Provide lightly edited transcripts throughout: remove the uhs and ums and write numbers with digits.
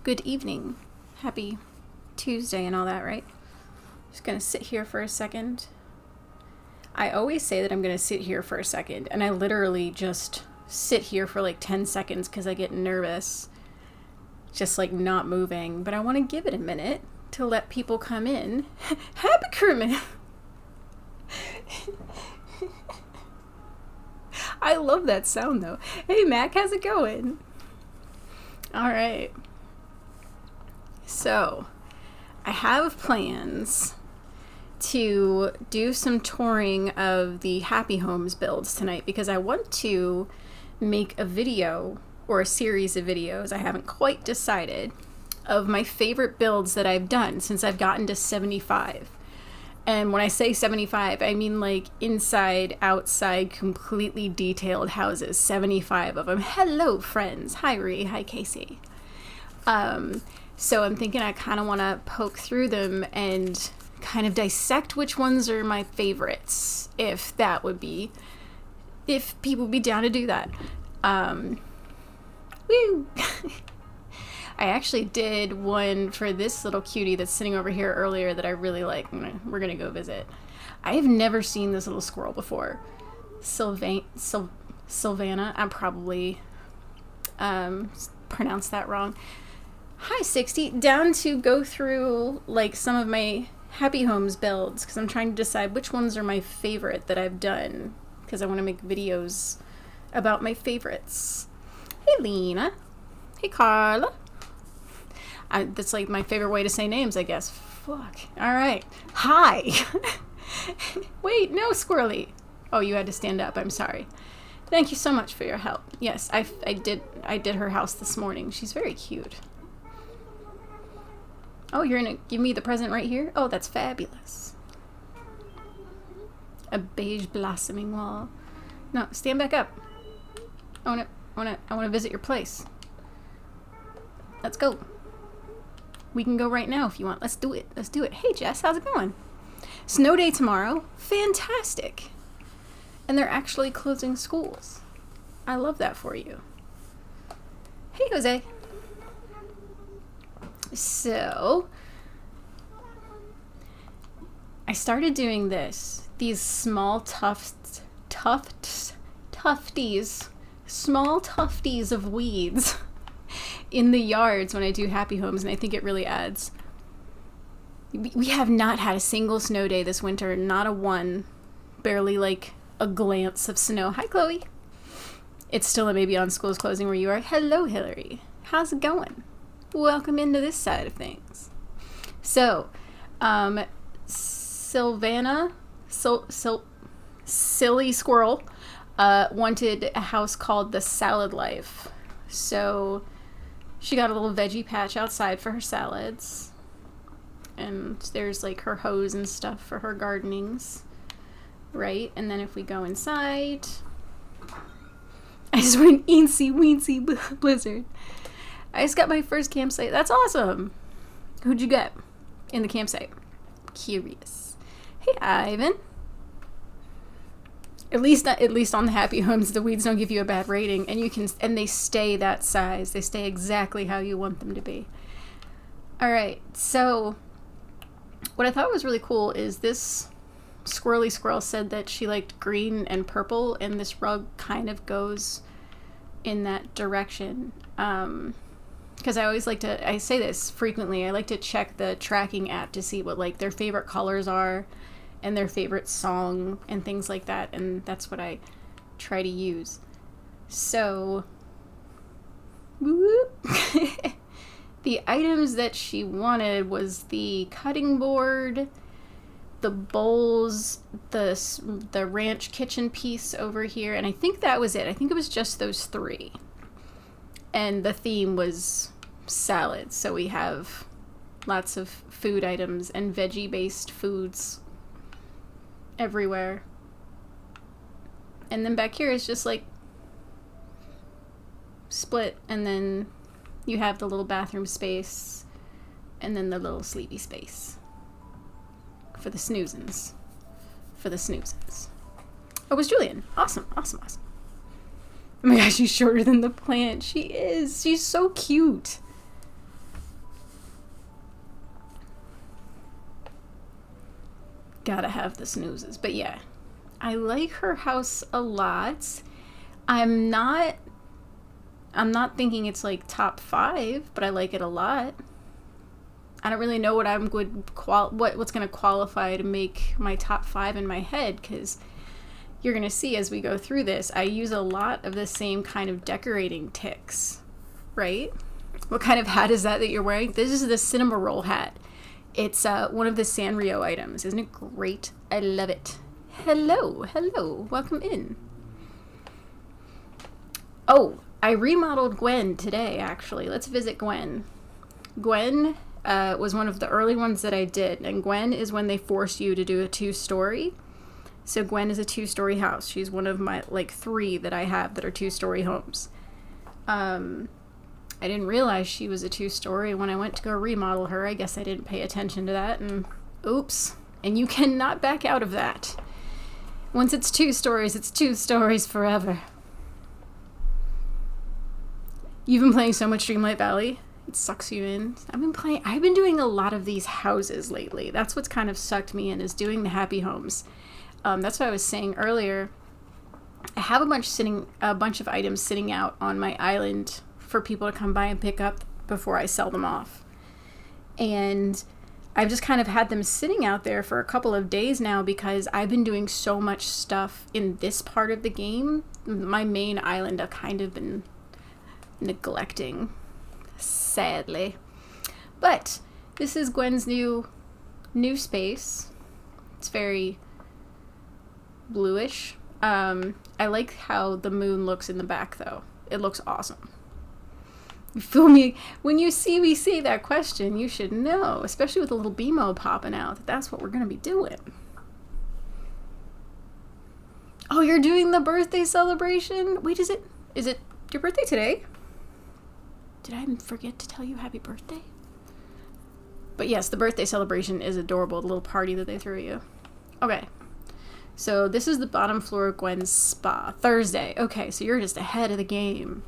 Good evening. Happy Tuesday and all that, right? Just gonna sit here for a second. I always say that I'm gonna sit here for a second, and I literally just sit here for like 10 seconds because I get nervous. Just like not moving, but I want to give it a minute to let people come in. Happy Kermit! I love that sound though. Hey Mac, how's it going? Alright. So, I have plans to do some touring of the Happy Homes builds tonight because I want to make a video or a series of videos, I haven't quite decided, of my favorite builds that I've done since I've gotten to 75. And when I say 75, I mean like inside, outside, completely detailed houses. 75 of them. Hello, friends. Hi, Ree. Hi, Casey. So I'm thinking I kind of want to poke through them and kind of dissect which ones are my favorites, if people would be down to do that. Woo! I actually did one for this little cutie that's sitting over here earlier that I really like. We're going to go visit. I have never seen this little squirrel before. Sylvana. I'm probably pronounced that wrong. Hi, 60. Down to go through like some of my Happy Homes builds because I'm trying to decide which ones are my favorite that I've done because I want to make videos about my favorites. Hey, Lena. Hey, Carla. That's like my favorite way to say names, I guess. Fuck. All right. Hi. Wait, no, Squirrely. Oh, you had to stand up. I'm sorry. Thank you so much for your help. Yes, I did her house this morning. She's very cute. Oh, you're gonna give me the present right here? Oh, that's fabulous. A beige blossoming wall. No, stand back up. I wanna visit your place. Let's go. We can go right now if you want. Let's do it. Hey, Jess, how's it going? Snow day tomorrow. Fantastic. And they're actually closing schools. I love that for you. Hey, Jose. So, I started doing these small tufties, small tufties of weeds in the yards when I do Happy Homes, and I think it really adds. We have not had a single snow day this winter, not a one, barely like a glance of snow. Hi, Chloe. It's still a maybe on school's closing where you are. Hello, Hillary. How's it going? Welcome into this side of things. So, Sylvana, Silly Squirrel, wanted a house called the Salad Life. So, she got a little veggie patch outside for her salads. And there's like her hose and stuff for her gardenings. Right? And then if we go inside, I just went eensy weensy blizzard. I just got my first campsite. That's awesome. Who'd you get in the campsite? Curious. Hey, Ivan. At least on the Happy Homes, the weeds don't give you a bad rating, and they stay that size. They stay exactly how you want them to be. All right. So, what I thought was really cool is this squirrely squirrel said that she liked green and purple, and this rug kind of goes in that direction. Because I say this frequently, I like to check the tracking app to see what like their favorite colors are and their favorite song and things like that, and that's what I try to use. So, the items that she wanted was the cutting board, the bowls, the ranch kitchen piece over here, and I think that was it. I think it was just those three. And the theme was salads, so we have lots of food items and veggie-based foods everywhere. And then back here is just like split, and then you have the little bathroom space and then the little sleepy space for the snoozins. Oh, it was Julian. Awesome. Oh my gosh, she's shorter than the plant. She is. She's so cute. Gotta have the snoozes. But yeah, I like her house a lot. I'm not thinking it's like top 5, but I like it a lot. I don't really know what what's going to qualify to make my top 5 in my head, because you're going to see as we go through this, I use a lot of the same kind of decorating ticks, right? What kind of hat is that you're wearing? This is the Cinema Roll hat. It's one of the Sanrio items. Isn't it great? I love it. Hello, welcome in. Oh, I remodeled Gwen today, actually. Let's visit Gwen. Gwen was one of the early ones that I did, and Gwen is when they force you to do a 2-story. So Gwen is a 2-story house. She's one of my, 3 that I have that are 2-story homes. I didn't realize she was a 2-story when I went to go remodel her. I guess I didn't pay attention to that, and oops. And you cannot back out of that. Once it's 2 stories, it's 2 stories forever. You've been playing so much Dreamlight Valley. It sucks you in. I've been doing a lot of these houses lately. That's what's kind of sucked me in, is doing the happy homes. That's what I was saying earlier. I have a bunch of items sitting out on my island for people to come by and pick up before I sell them off. And I've just kind of had them sitting out there for a couple of days now because I've been doing so much stuff in this part of the game. My main island I've kind of been neglecting, sadly. But this is Gwen's new space. It's very bluish. I like how the moon looks in the back, though. It looks awesome. You feel me? When you see me say that question, you should know, especially with a little BMO popping out, that that's what we're going to be doing. Oh, you're doing the birthday celebration? Wait, is it your birthday today? Did I forget to tell you happy birthday? But yes, the birthday celebration is adorable, the little party that they threw you. Okay. So this is the bottom floor of Gwen's spa. Thursday. Okay, so you're just ahead of the game.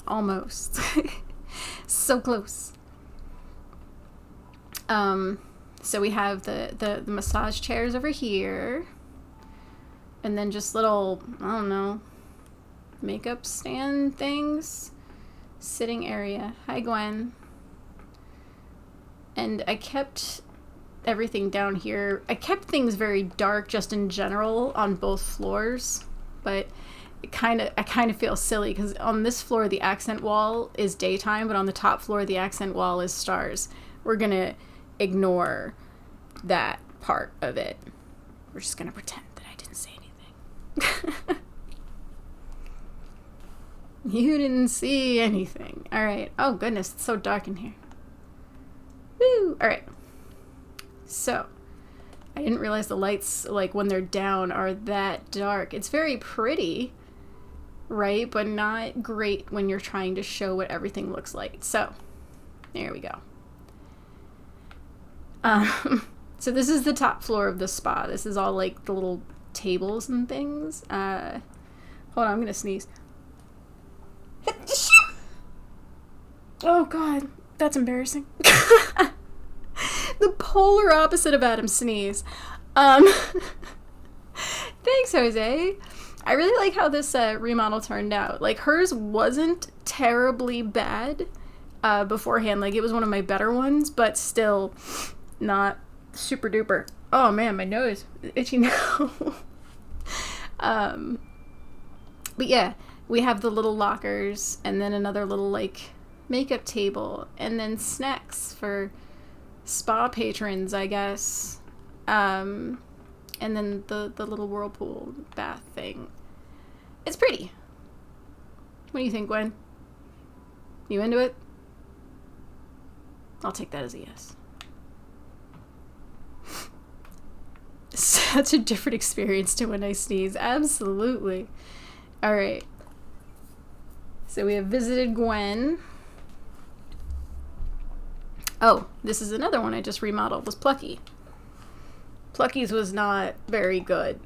Almost. So close. So we have the massage chairs over here. And then just little, I don't know, makeup stand things. Sitting area. Hi, Gwen. And I kept everything down here. I kept things very dark just in general on both floors, but I kind of feel silly because on this floor the accent wall is daytime, but on the top floor the accent wall is stars. We're gonna ignore that part of it. We're just gonna pretend that I didn't say anything. You didn't see anything. All right. Oh goodness, it's so dark in here. Woo! All right. So, I didn't realize the lights, like when they're down, are that dark. It's very pretty, right? But not great when you're trying to show what everything looks like. So, there we go. So this is the top floor of the spa. This is all like the little tables and things. Hold on, I'm gonna sneeze. Oh god, that's embarrassing. The polar opposite of Adam's sneeze. Thanks, Jose. I really like how this remodel turned out. Like, hers wasn't terribly bad beforehand. Like, it was one of my better ones, but still not super duper. Oh man, my nose is itchy now. But yeah, we have the little lockers and then another little like makeup table and then snacks for spa patrons, I guess. And then the little whirlpool bath thing. It's pretty. What do you think, Gwen? You into it? I'll take that as a yes. Such a different experience to when I sneeze. Absolutely. All right. So we have visited Gwen. Oh, this is another one I just remodeled, was Plucky. Plucky's was not very good,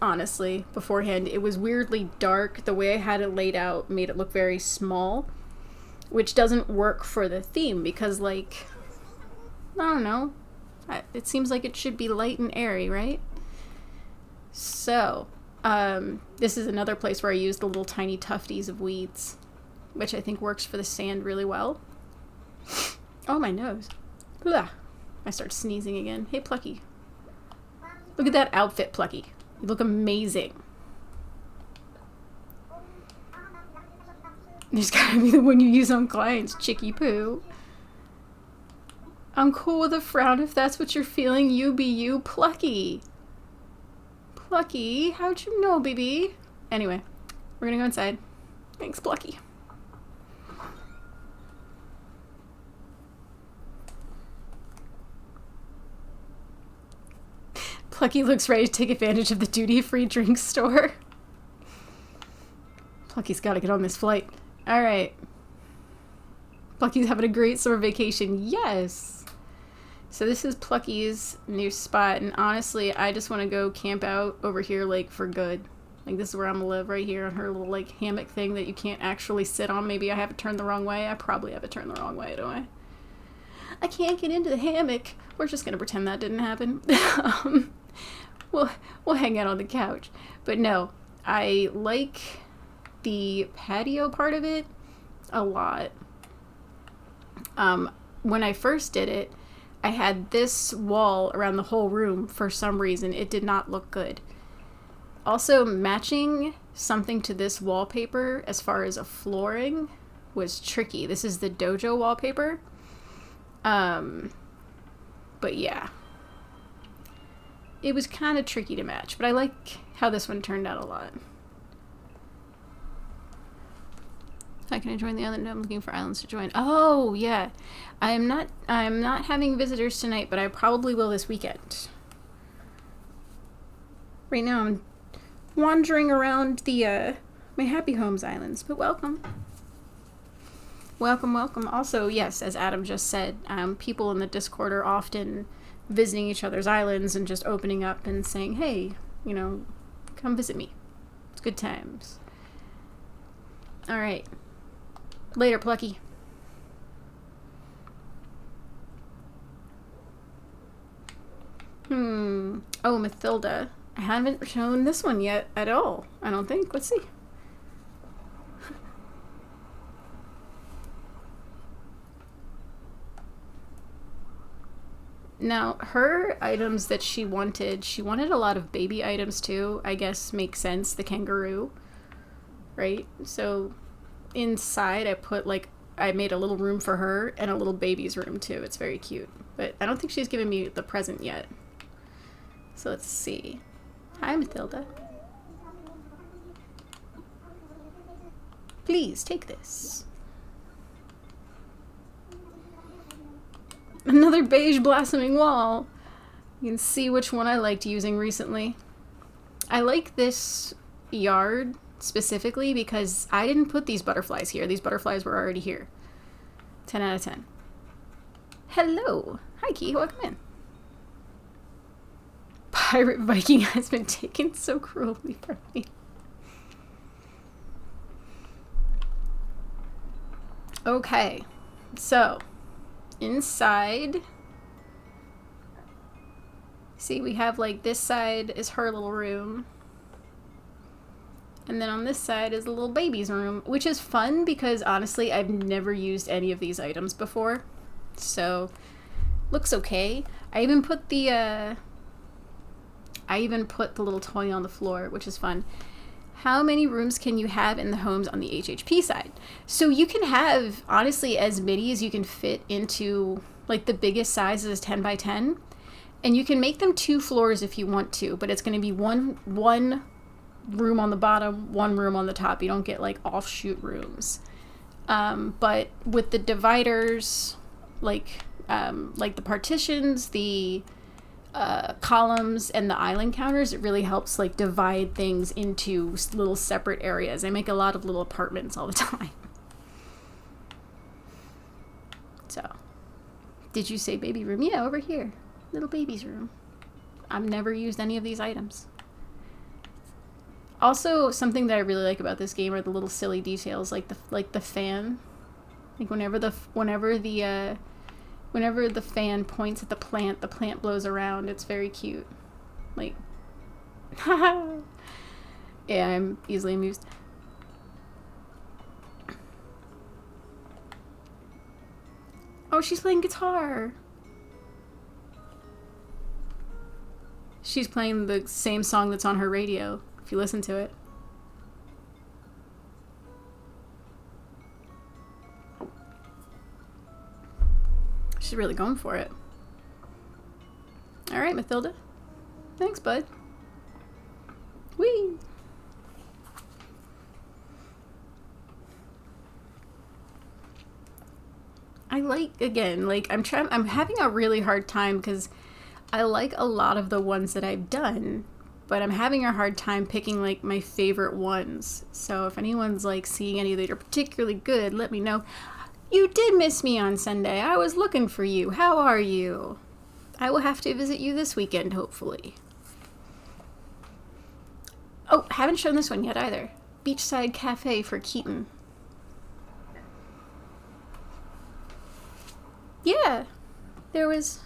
honestly, beforehand. It was weirdly dark. The way I had it laid out made it look very small, which doesn't work for the theme because, like, I don't know. It seems like it should be light and airy, right? So, this is another place where I use the little tiny tufties of weeds, which I think works for the sand really well. Oh, my nose. Ugh. I start sneezing again. Hey, Plucky. Look at that outfit, Plucky. You look amazing. There's gotta be the one you use on clients, Chicky Poo. I'm cool with a frown if that's what you're feeling. You be you, Plucky. Plucky, how'd you know, baby? Anyway, we're gonna go inside. Thanks, Plucky. Plucky looks ready to take advantage of the duty-free drink store. Plucky's gotta get on this flight. Alright. Plucky's having a great summer vacation. Yes! So this is Plucky's new spot, and honestly, I just want to go camp out over here, like, for good. Like, this is where I'm gonna live, right here on her little, like, hammock thing that you can't actually sit on. Maybe I have it turned the wrong way. I probably have it turned the wrong way, don't I? I can't get into the hammock. We're just gonna pretend that didn't happen. We'll hang out on the couch. But no, I like the patio part of it a lot. When I first did it, I had this wall around the whole room. For some reason, it did not look good. Also, matching something to this wallpaper as far as a flooring was tricky. This is the dojo wallpaper. But yeah. It was kind of tricky to match, but I like how this one turned out a lot. Hi, can I join the island? I'm looking for islands to join. Oh, yeah. I'm not having visitors tonight, but I probably will this weekend. Right now I'm wandering around the my Happy Homes Islands, but welcome. Welcome, welcome. Also, yes, as Adam just said, people in the Discord are often visiting each other's islands and just opening up and saying, hey, you know, come visit me. It's good times. Alright. Later, Plucky. Oh, Mathilda. I haven't shown this one yet at all, I don't think. Let's see. Now, her items that she wanted a lot of baby items too. I guess makes sense, the kangaroo, right? So inside I made a little room for her and a little baby's room too. It's very cute. But I don't think she's given me the present yet. So let's see. Hi, Mathilda. Please, take this. Another beige blossoming wall. You can see which one I liked using recently. I like this yard specifically because I didn't put these butterflies here. These butterflies were already here. 10 out of 10. Hello. Hi, Key. Welcome in. Pirate Viking has been taken so cruelly from me. Okay. So, inside, see, we have like this side is her little room, and then on this side is the little baby's room, which is fun because honestly I've never used any of these items before, so looks okay. I even put the little toy on the floor, which is fun. How many rooms can you have in the homes on the HHP side? So you can have, honestly, as many as you can fit into, like, the biggest size is 10 by 10. And you can make them 2 floors if you want to, but it's going to be one room on the bottom, 1 room on the top. You don't get, like, offshoot rooms. But with the dividers, like the partitions, the columns and the island counters, it really helps like divide things into little separate areas. I make a lot of little apartments all the time. So, did you say baby room? Yeah, over here. Little baby's room. I've never used any of these items. Also, something that I really like about this game are the little silly details, like the fan. Like whenever the Whenever the fan points at the plant blows around. It's very cute. Like, yeah, I'm easily amused. Oh, she's playing guitar. She's playing the same song that's on her radio, if you listen to it. She's really going for it. Alright, Mathilda. Thanks, bud. Whee! I like, again, like, I'm having a really hard time because I like a lot of the ones that I've done, but I'm having a hard time picking, like, my favorite ones. So if anyone's, like, seeing any that are particularly good, let me know. You did miss me on Sunday. I was looking for you. How are you? I will have to visit you this weekend, hopefully. Oh, haven't shown this one yet either. Beachside Cafe for Keaton. Yeah, there was...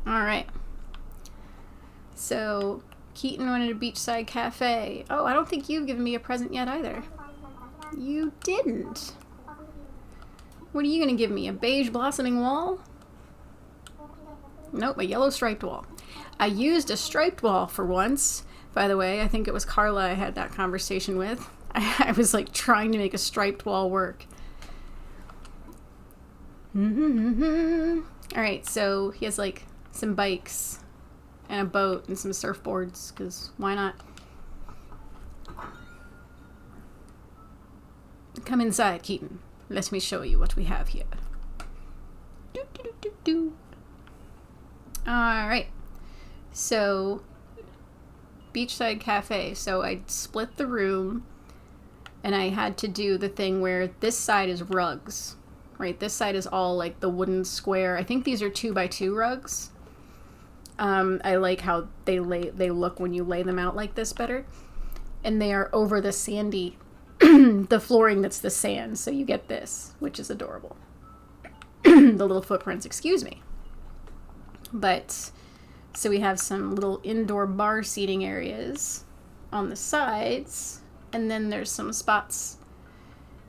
Alright. So, Keaton wanted a beachside cafe. Oh, I don't think you've given me a present yet either. You didn't. What are you gonna give me? A beige blossoming wall? Nope, a yellow striped wall. I used a striped wall for once. By the way, I think it was Carla I had that conversation with. I was like trying to make a striped wall work. Alright, so he has like some bikes and a boat and some surfboards, because why not? Come inside, Keaton. Let me show you what we have here. Alright. So, beachside cafe. So I split the room and I had to do the thing where this side is rugs, right? This side is all like the wooden square. I think these are 2x2 rugs. I like how they look when you lay them out like this better. And they are over the sandy, the flooring that's the sand. So you get this, which is adorable. The little footprints, excuse me. But, so we have some little indoor bar seating areas on the sides. And then there's some spots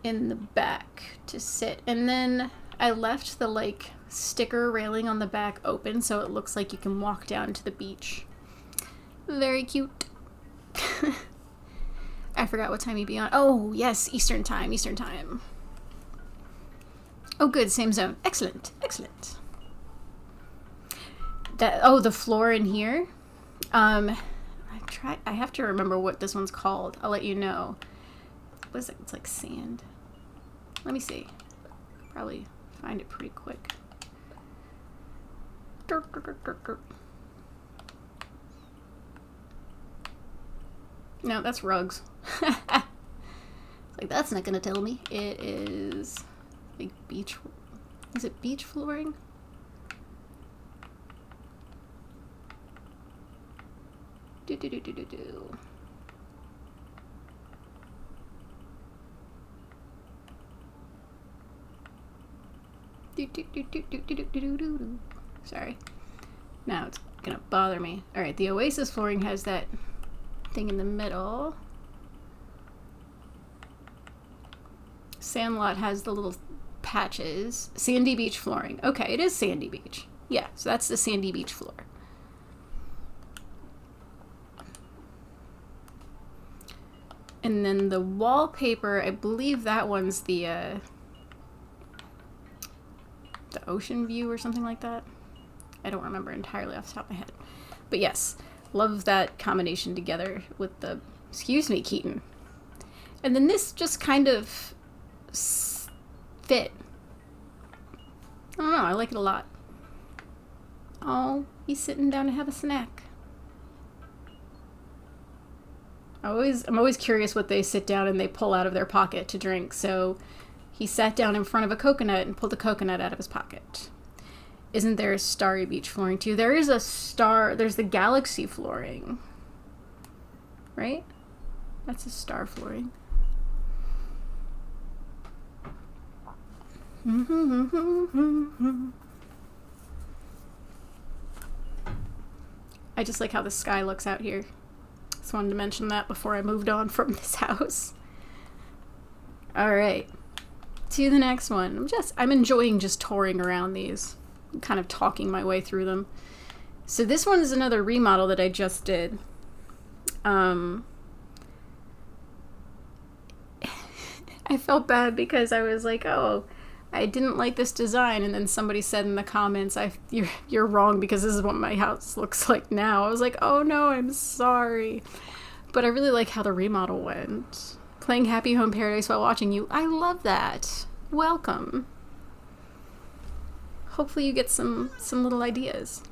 in the back to sit. And then I left the like sticker railing on the back open so it looks like you can walk down to the beach. Very cute. I forgot what time you'd be on. Oh, yes, Eastern time. Oh, good, same zone. Excellent. The floor in here. I have to remember what this one's called. I'll let you know. What is it? It's like sand. Let me see. Probably find it pretty quick. No, that's rugs. Like, that's not gonna tell me. It is like beach. Is it beach flooring? Sorry. Now it's gonna bother me. Alright, the Oasis flooring has that thing in the middle. Sandlot has the little patches. Sandy Beach flooring. Okay, it is Sandy Beach. Yeah, so that's the Sandy Beach floor. And then the wallpaper, I believe that one's the ocean view or something like that. I don't remember entirely off the top of my head. But yes, love that combination together with the... Excuse me, Keaton. And then this just kind of fit. I don't know, I like it a lot. Oh, he's sitting down to have a snack. I'm always curious what they sit down and they pull out of their pocket to drink. So he sat down in front of a coconut and pulled a coconut out of his pocket. Isn't there a starry beach flooring too? There is there's the galaxy flooring. Right? That's a star flooring. I just like how the sky looks out here. Just wanted to mention that before I moved on from this house. Alright. To the next one. I'm enjoying just touring around these. I'm kind of talking my way through them. So this one is another remodel that I just did. I felt bad because I was like, oh, I didn't like this design, and then somebody said in the comments, you're wrong because this is what my house looks like now. I was like, oh no, I'm sorry. But I really like how the remodel went. Playing Happy Home Paradise while watching you. I love that. Welcome. Hopefully you get some little ideas.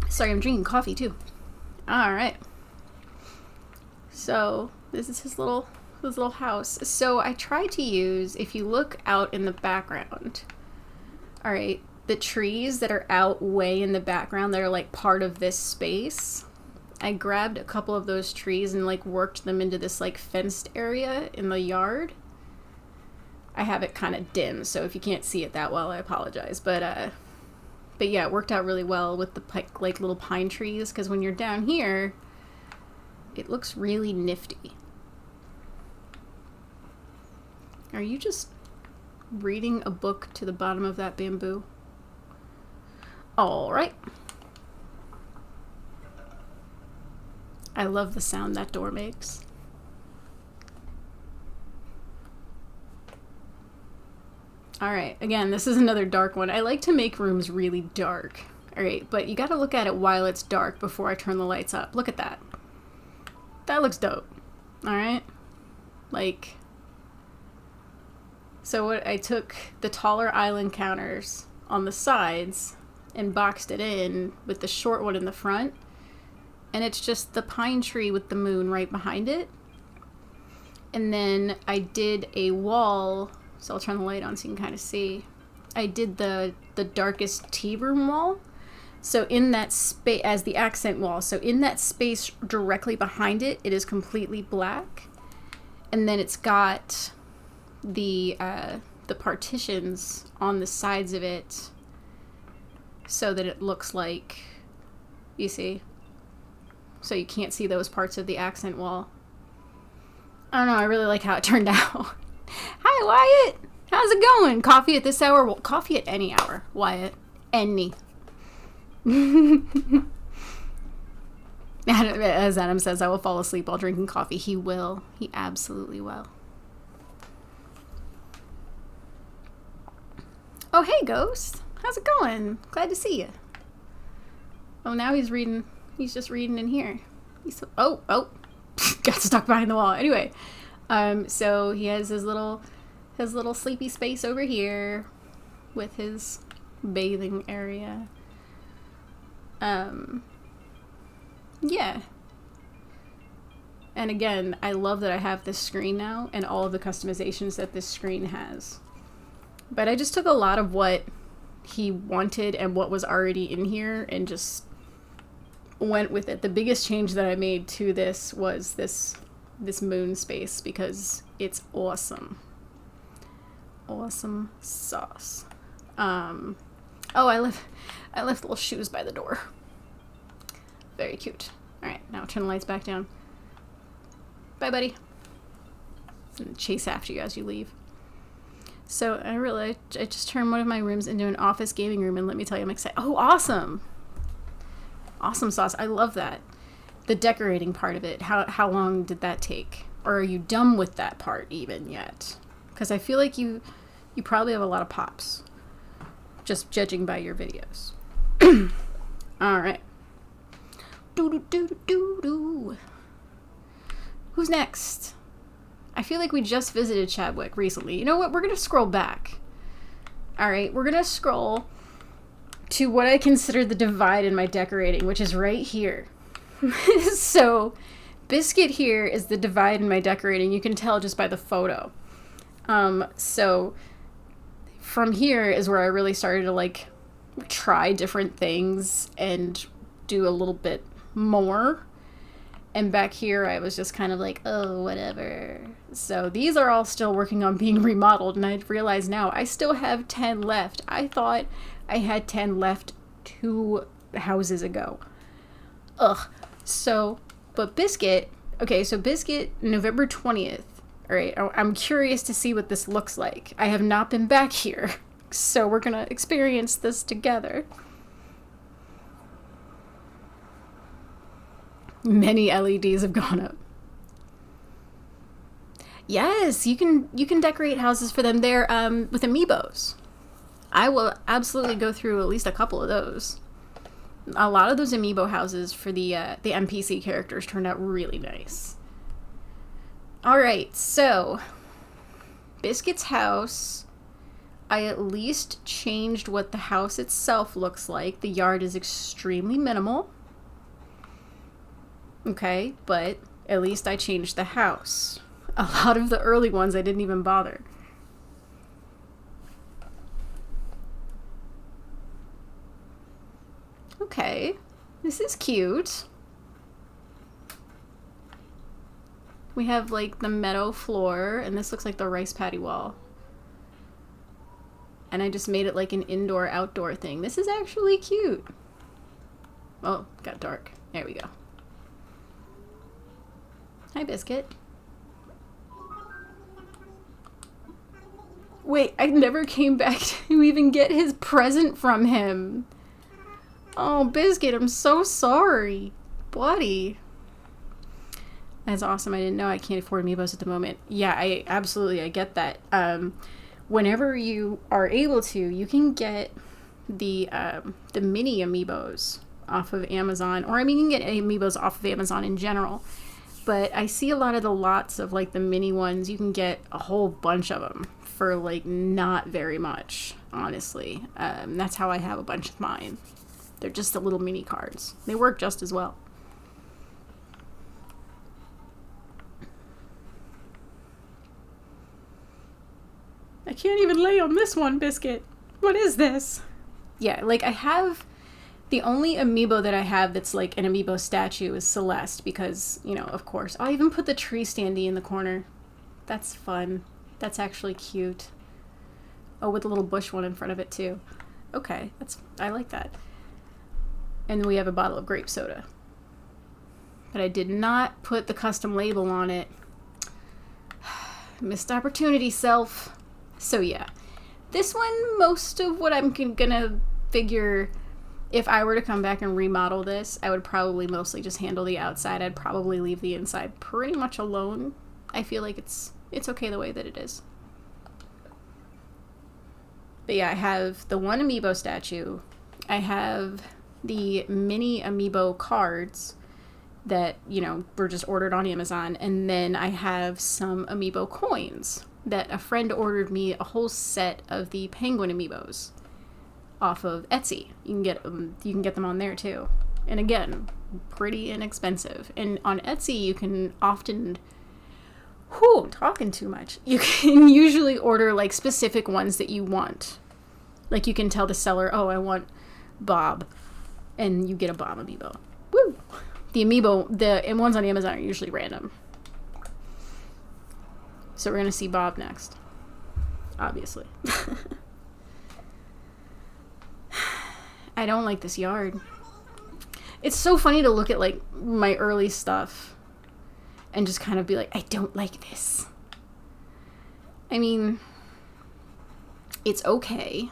Sorry, I'm drinking coffee too. Alright. So, this is his little house. So, I tried to use, if you look out in the background, alright, the trees that are out way in the background that are like part of this space, I grabbed a couple of those trees and like worked them into this like fenced area in the yard. I have it kind of dim, so if you can't see it that well, I apologize. But yeah, it worked out really well with the like little pine trees, because when you're down here, it looks really nifty. Are you just reading a book to the bottom of that bamboo? Alright. I love the sound that door makes. Alright, again, this is another dark one. I like to make rooms really dark. Alright, but you gotta look at it while it's dark before I turn the lights up. Look at that. That looks dope. Alright? Like, so what I took the taller island counters on the sides and boxed it in with the short one in the front. And it's just the pine tree with the moon right behind it. And then I did a wall, so I'll turn the light on so you can kind of see. I did the darkest tea room wall. So in that space, as the accent wall, so in that space directly behind it, it is completely black. And then it's got the partitions on the sides of it so that it looks like, you see? So you can't see those parts of the accent wall. I don't know, I really like how it turned out. Hi, Wyatt! How's it going? Coffee at this hour? Well, coffee at any hour, Wyatt. Any. As Adam says, I will fall asleep while drinking coffee. He will. He absolutely will. Oh, hey, Ghost. How's it going? Glad to see you. Oh, now he's reading. He's just reading in here. Oh. Got stuck behind the wall. Anyway, so he has his little sleepy space over here with his bathing area. Yeah. And again, I love that I have this screen now and all of the customizations that this screen has. But I just took a lot of what he wanted and what was already in here and just went with it. The biggest change that I made to this was this moon space because it's awesome. Awesome sauce. Oh, I left little shoes by the door. Very cute. Alright, now turn the lights back down. Bye, buddy. I'm gonna chase after you as you leave. So I just turned one of my rooms into an office gaming room, and let me tell you, I'm excited. Oh, awesome! Awesome sauce. I love that. The decorating part of it. How long did that take? Or are you done with that part even yet? Because I feel like you probably have a lot of pops. Just judging by your videos. Alright. Do. Who's next? I feel like we just visited Chadwick recently. You know what? We're going to scroll back. Alright, we're going to scroll to what I consider the divide in my decorating, which is right here. So, Biscuit here is the divide in my decorating. You can tell just by the photo. So, from here is where I really started to, like, try different things and do a little bit more. And back here, I was just kind of like, oh, whatever. So these are all still working on being remodeled, and I realize now I still have 10 left. I thought I had 10 left 2 houses ago. Ugh. So, but Biscuit, okay, so Biscuit, November 20th. All right, I'm curious to see what this looks like. I have not been back here, so we're going to experience this together. Many LEDs have gone up. Yes, you can decorate houses for them there with amiibos. I will absolutely go through at least a couple of those. A lot of those amiibo houses for the NPC characters turned out really nice. All right, so Biscuit's house, I at least changed what the house itself looks like. The yard is extremely minimal. Okay, but at least I changed the house. A lot of the early ones I didn't even bother. Okay, this is cute. We have like the meadow floor, and this looks like the rice paddy wall. And I just made it like an indoor-outdoor thing. This is actually cute. Oh, got dark. There we go. Hi, Biscuit. Wait, I never came back to even get his present from him. Oh, Biscuit, I'm so sorry. Buddy. That's awesome. I didn't know I can't afford amiibos at the moment. Yeah, I get that. Whenever you are able to, you can get the mini amiibos off of Amazon. Or, I mean, you can get amiibos off of Amazon in general. But I see a lot of the lots of, like, the mini ones. You can get a whole bunch of them for, like, not very much, honestly. That's how I have a bunch of mine. They're just the little mini cards. They work just as well. I can't even lay on this one, Biscuit. What is this? Yeah, like, I have... The only amiibo that I have that's like an amiibo statue is Celeste because, you know, of course. I'll even put the tree standee in the corner. That's fun. That's actually cute. Oh, with a little bush one in front of it too. Okay, I like that. And we have a bottle of grape soda. But I did not put the custom label on it. Missed opportunity, self. So yeah. This one, most of what I'm gonna figure... If I were to come back and remodel this, I would probably mostly just handle the outside. I'd probably leave the inside pretty much alone. I feel like it's okay the way that it is. But yeah, I have the one amiibo statue. I have the mini amiibo cards that, you know, were just ordered on Amazon. And then I have some amiibo coins that a friend ordered me a whole set of the penguin amiibos off of Etsy. You can get them on there too. And again, pretty inexpensive. And on Etsy, you can often... I'm talking too much. You can usually order like specific ones that you want. Like you can tell the seller, oh, I want Bob. And you get a Bob amiibo. Woo! The amiibo, the ones on Amazon are usually random. So we're going to see Bob next. Obviously. I don't like this yard. It's so funny to look at, like, my early stuff and just kind of be like, I don't like this. I mean, it's okay.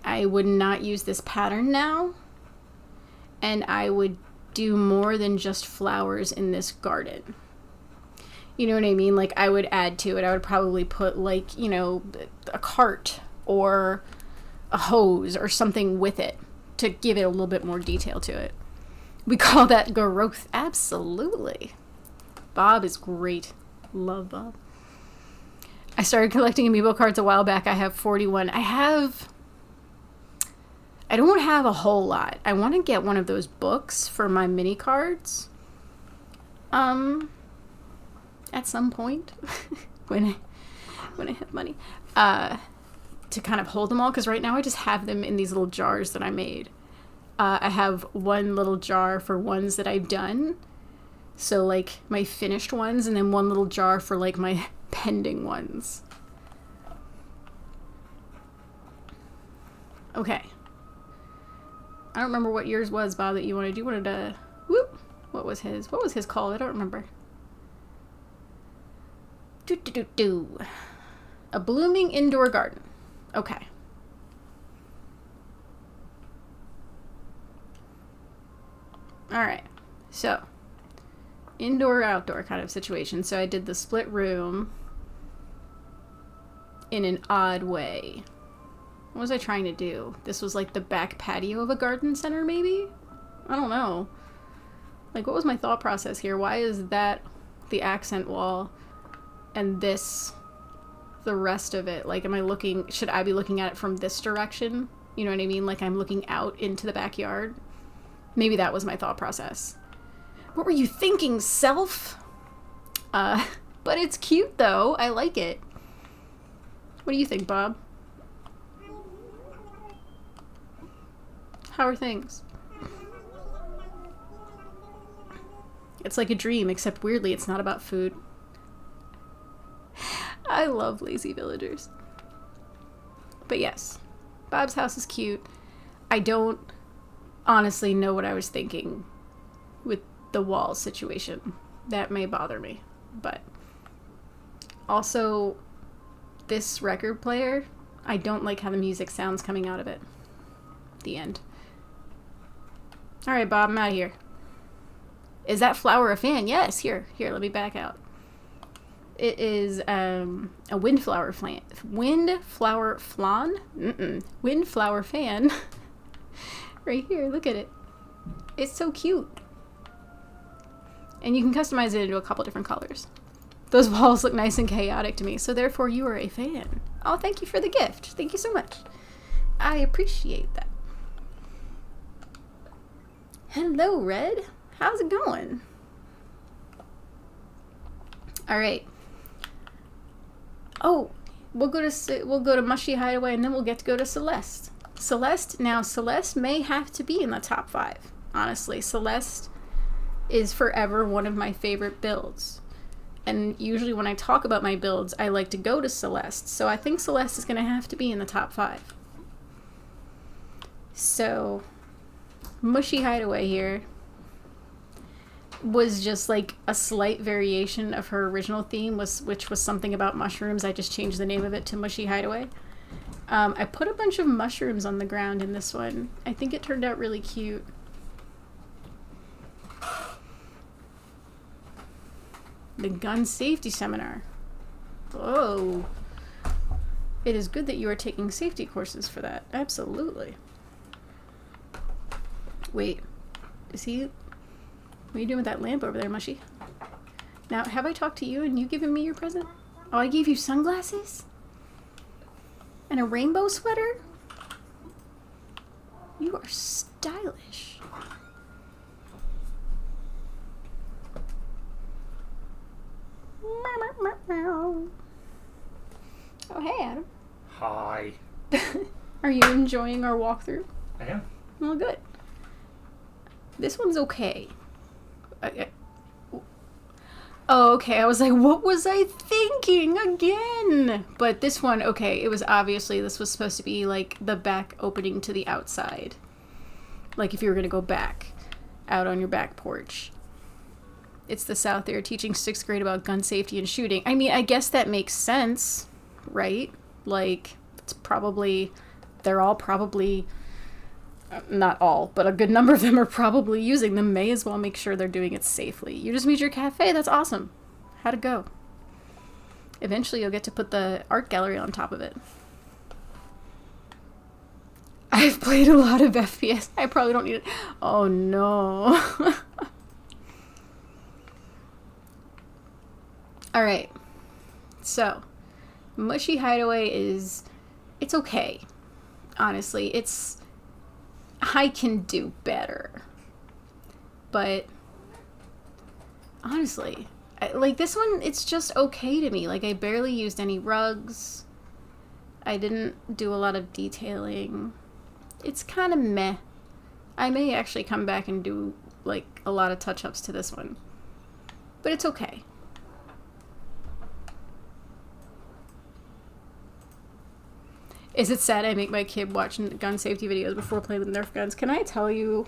I would not use this pattern now. And I would do more than just flowers in this garden. You know what I mean? Like, I would add to it. I would probably put, like, you know, a cart or... a hose or something with it to give it a little bit more detail to it. We call that growth. Absolutely. Bob is great. Love Bob. I started collecting amiibo cards a while back. I have 41. I don't have a whole lot. I want to get one of those books for my mini cards. At some point when I have money. To kind of hold them all, because right now I just have them in these little jars that I made. I have one little jar for ones that I've done. So, like, my finished ones, and then one little jar for, like, my pending ones. Okay. I don't remember what yours was, Bob, that you wanted. You wanted to... Whoop! What was his? What was his called? I don't remember. A blooming indoor garden. Okay. Alright. So... indoor outdoor kind of situation. So I did the split room in an odd way. What was I trying to do? This was like the back patio of a garden center, maybe? I don't know. Like, what was my thought process here? Why is that the accent wall and this the rest of it? Like, should I be looking at it from this direction? You know what I mean? Like, I'm looking out into the backyard. Maybe that was my thought process. What were you thinking, self? But it's cute, though. I like it. What do you think, Bob? How are things? It's like a dream, except weirdly it's not about food. I love lazy villagers. But yes, Bob's house is cute. I don't honestly know what I was thinking with the wall situation. That may bother me. But also, this record player, I don't like how the music sounds coming out of it. The end. Alright, Bob, I'm out of here. Is that flower a fan? Yes, here, let me back out. It is a windflower fan. Windflower flan? Windflower fan. Right here, look at it. It's so cute. And you can customize it into a couple different colors. Those walls look nice and chaotic to me, so therefore you are a fan. Oh, thank you for the gift. Thank you so much. I appreciate that. Hello, Red. How's it going? All right. Oh, we'll go to Mushy Hideaway, and then we'll get to go to Celeste. Celeste may have to be in the top 5. Honestly, Celeste is forever one of my favorite builds. And usually when I talk about my builds, I like to go to Celeste. So I think Celeste is going to have to be in the top 5. So, Mushy Hideaway here was just like a slight variation of her original theme, which was something about mushrooms. I just changed the name of it to Mushy Hideaway. I put a bunch of mushrooms on the ground in this one. I think it turned out really cute. The gun safety seminar. Oh. It is good that you are taking safety courses for that. Absolutely. Wait. What are you doing with that lamp over there, Mushy? Now, have I talked to you and you given me your present? Oh, I gave you sunglasses? And a rainbow sweater? You are stylish. Oh, hey, Adam. Hi. Are you enjoying our walkthrough? I am. Well, good. This one's okay. Oh, okay. I was like, what was I thinking again? But this one, okay, it was obviously, this was supposed to be like the back opening to the outside. Like if you were going to go back out on your back porch. It's the South. They're teaching 6th grade about gun safety and shooting. I mean, I guess that makes sense, right? Like, they're all probably, not all, but a good number of them are probably using them. May as well make sure they're doing it safely. You just meet your cafe. That's awesome. How'd it go? Eventually you'll get to put the art gallery on top of it. I've played a lot of FPS. I probably don't need it. Oh no. Alright. So, Mushy Hideaway it's okay. Honestly, I can do better. But, honestly, like this one, it's just okay to me. Like, I barely used any rugs. I didn't do a lot of detailing. It's kind of meh. I may actually come back and do, like, a lot of touch-ups to this one. But it's okay. Is it sad I make my kid watch gun safety videos before playing with Nerf guns? Can I tell you?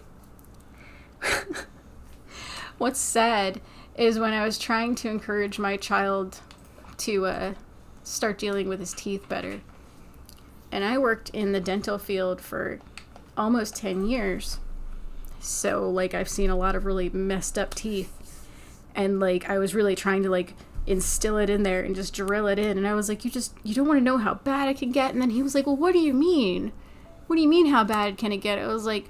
What's sad is when I was trying to encourage my child to start dealing with his teeth better. And I worked in the dental field for almost 10 years. So, like, I've seen a lot of really messed up teeth. And, like, I was really trying to, like, instill it in there and just drill it in. And I was like, you don't want to know how bad it can get? And then he was like, well, what do you mean? What do you mean how bad can it get? I was like,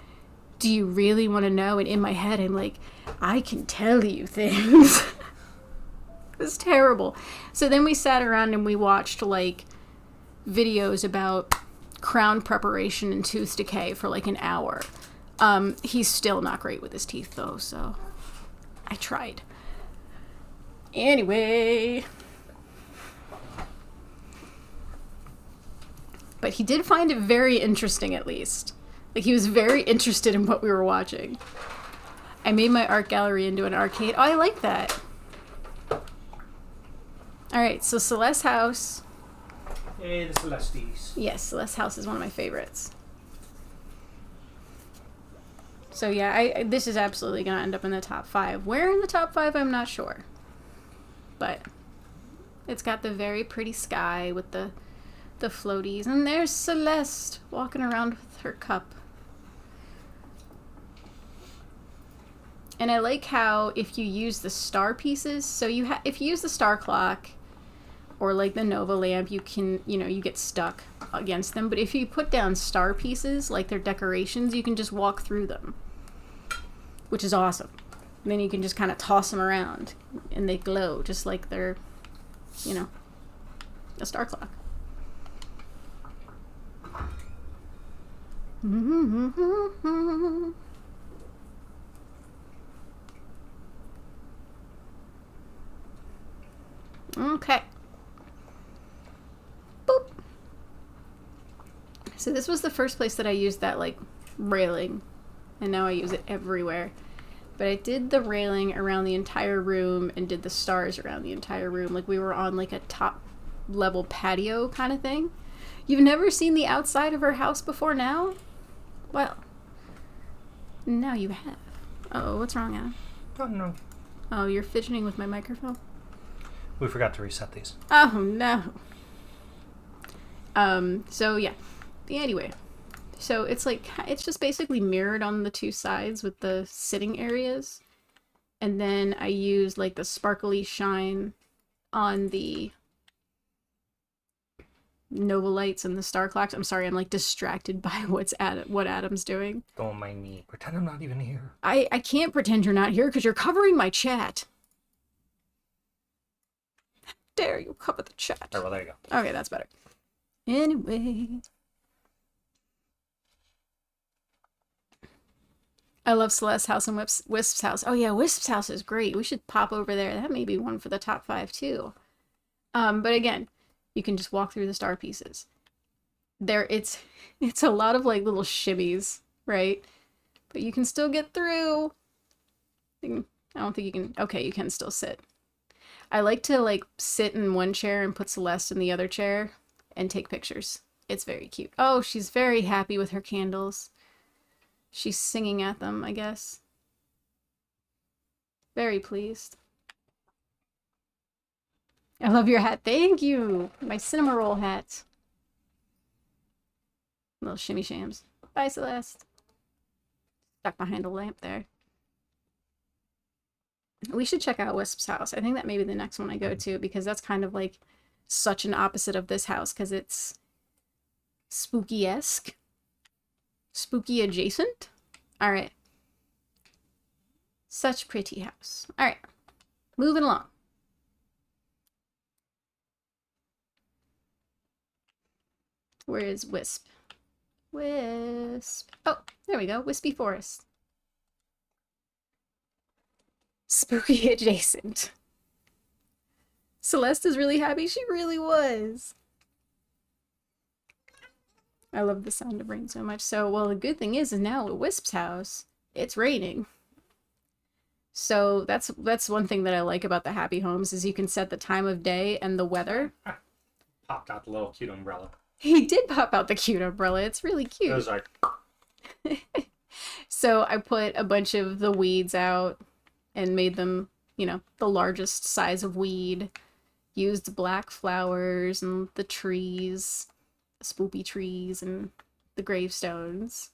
do you really want to know? And in my head, I'm like, I can tell you things. It was terrible. So then we sat around and we watched, like, videos about crown preparation and tooth decay for, like, an hour. He's still not great with his teeth, though, so I tried. Anyway. But he did find it very interesting, at least. Like, he was very interested in what we were watching. I made my art gallery into an arcade. Oh, I like that. Alright, so Celeste's house. Hey, the Celestes. Yes, Celeste's house is one of my favorites. So yeah, this is absolutely going to end up in the top 5. Where in the top 5, I'm not sure. But it's got the very pretty sky with the floaties. And there's Celeste walking around with her cup. And I like how if you use the star pieces, so if you use the star clock or like the Nova lamp, you can, you get stuck against them. But if you put down star pieces, like their decorations, you can just walk through them, which is awesome. And then you can just kind of toss them around and they glow just like they're, a star clock. Okay. Boop. So this was the first place that I used that, like, railing. And now I use it everywhere. But I did the railing around the entire room and did the stars around the entire room. Like, we were on, like, a top-level patio kind of thing. You've never seen the outside of her house before now? Well, now you have. Uh-oh, what's wrong, Adam? Oh, no. Oh, you're fidgeting with my microphone? We forgot to reset these. Oh, no. So, yeah. Anyway. So, it's just basically mirrored on the two sides with the sitting areas. And then I used, like, the sparkly shine on the Nova lights and the star clocks. I'm sorry, I'm, like, distracted by what Adam's doing. Don't mind me. Pretend I'm not even here. I can't pretend you're not here because you're covering my chat. How dare you cover the chat? Oh, well, there you go. Okay, that's better. Anyway. I love Celeste's house and Wisp's house. Oh yeah, Wisp's house is great. We should pop over there. That may be one for the top 5 too. But again, you can just walk through the star pieces. It's a lot of like little shimmies, right? But you can still get through. I don't think you can. Okay, you can still sit. I like to like sit in one chair and put Celeste in the other chair and take pictures. It's very cute. Oh, she's very happy with her candles. She's singing at them, I guess. Very pleased. I love your hat. Thank you. My cinema roll hat. Little shimmy shams. Bye, Celeste. Stuck behind a lamp there. We should check out Wisp's house. I think that may be the next one I go to because that's kind of like such an opposite of this house because it's spooky-esque. Spooky adjacent? Alright. Such pretty house. Alright. Moving along. Where is Wisp? Wisp. Oh, there we go. Wispy Forest. Spooky adjacent. Celeste is really happy. She really was. I love the sound of rain so much. So, well, the good thing is now at Wisp's house, it's raining. So that's one thing that I like about the Happy Homes is you can set the time of day and the weather. Popped out the little cute umbrella. He did pop out the cute umbrella. It's really cute. It was like... So I put a bunch of the weeds out and made them, the largest size of weed. Used black flowers and the trees, the spoopy trees and the gravestones.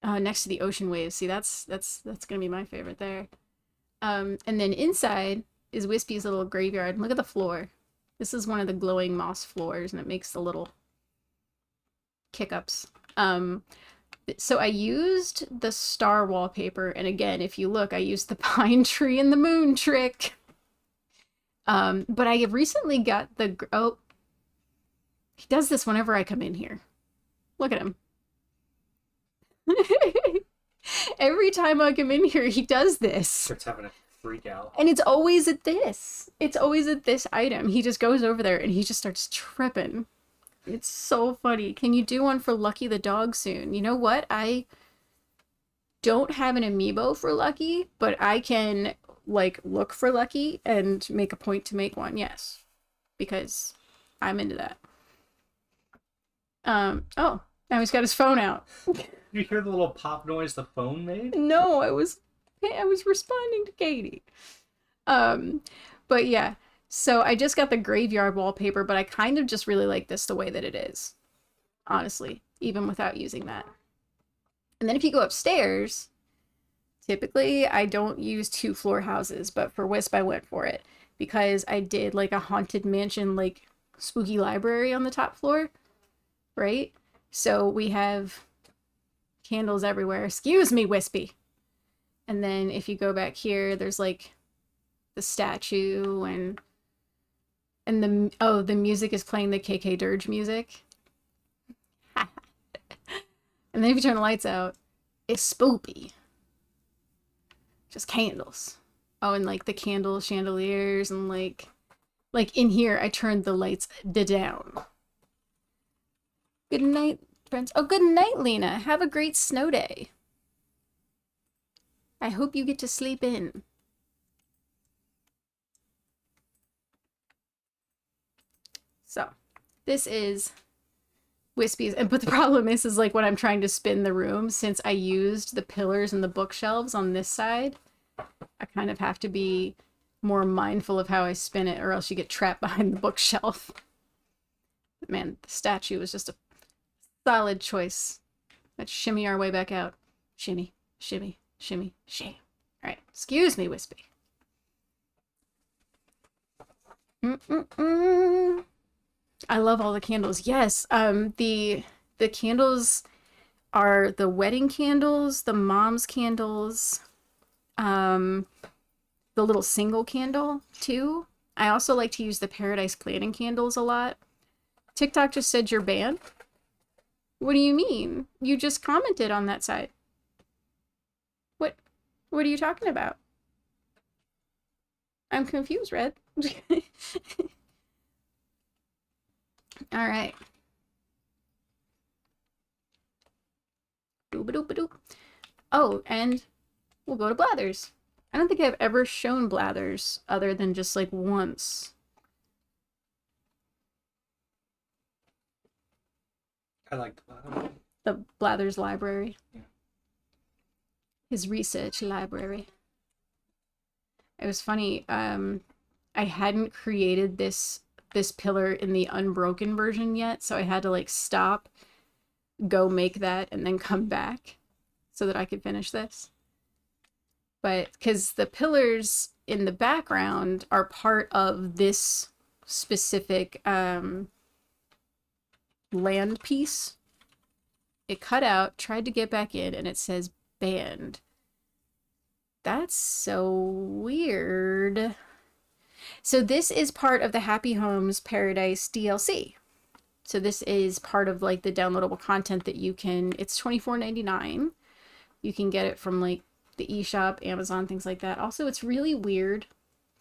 Next to the ocean waves. See, that's gonna be my favorite there. And then inside is Wispy's little graveyard. Look at the floor. This is one of the glowing moss floors, and it makes the little kick-ups. So I used the star wallpaper, and again, if you look, I used the pine tree and the moon trick. But I have recently got the... Oh, he does this whenever I come in here. Look at him. Every time I come in here, he does this. Starts having a freak out. And it's always at this. It's always at this item. He just goes over there and he just starts tripping. It's so funny. Can you do one for Lucky the dog soon? You know what? I don't have an amiibo for Lucky, but I can, look for Lucky and make a point to make one. Yes. Because I'm into that. Oh, now he's got his phone out. You hear the little pop noise the phone made? No, I was responding to Katie. But yeah. So I just got the graveyard wallpaper, but I kind of just really like this the way that it is. Honestly, even without using that. And then if you go upstairs, typically I don't use 2-floor houses, but for Wisp I went for it. Because I did a haunted mansion, spooky library on the top floor. Right? So we have candles everywhere. Excuse me, Wispy. And then if you go back here, there's the statue and the music is playing the KK Dirge music. And then if you turn the lights out, it's spoopy. Just candles. Oh, and the candle chandeliers and in here I turned the lights down. Good night, friends. Oh, good night, Lena. Have a great snow day. I hope you get to sleep in. So, this is Wispy's, but the problem is when I'm trying to spin the room, since I used the pillars and the bookshelves on this side, I kind of have to be more mindful of how I spin it, or else you get trapped behind the bookshelf. Man, the statue was just a solid choice. Let's shimmy our way back out. Shimmy, shimmy, shimmy, shimmy. All right, excuse me, Wispy. I love all the candles. Yes, the candles are the wedding candles, the mom's candles, the little single candle too. I also like to use the Paradise Planning candles a lot. TikTok just said you're banned. What do you mean? You just commented on that side. What are you talking about? I'm confused, Red. All right. Doop-a-doop-a-doop. Oh, and we'll go to Blathers. I don't think I've ever shown Blathers other than just once. I like the Blathers. The Blathers library. Yeah. His research library. It was funny. I hadn't created this pillar in the unbroken version yet, so I had to stop, go make that, and then come back so that I could finish this. But because the pillars in the background are part of this specific land piece, it cut out, tried to get back in, and it says banned. That's so weird. So this is part of the Happy Homes Paradise DLC. So this is part of the downloadable content that you can, it's $24.99. You can get it from the the eShop, Amazon, things like that. Also, it's really weird,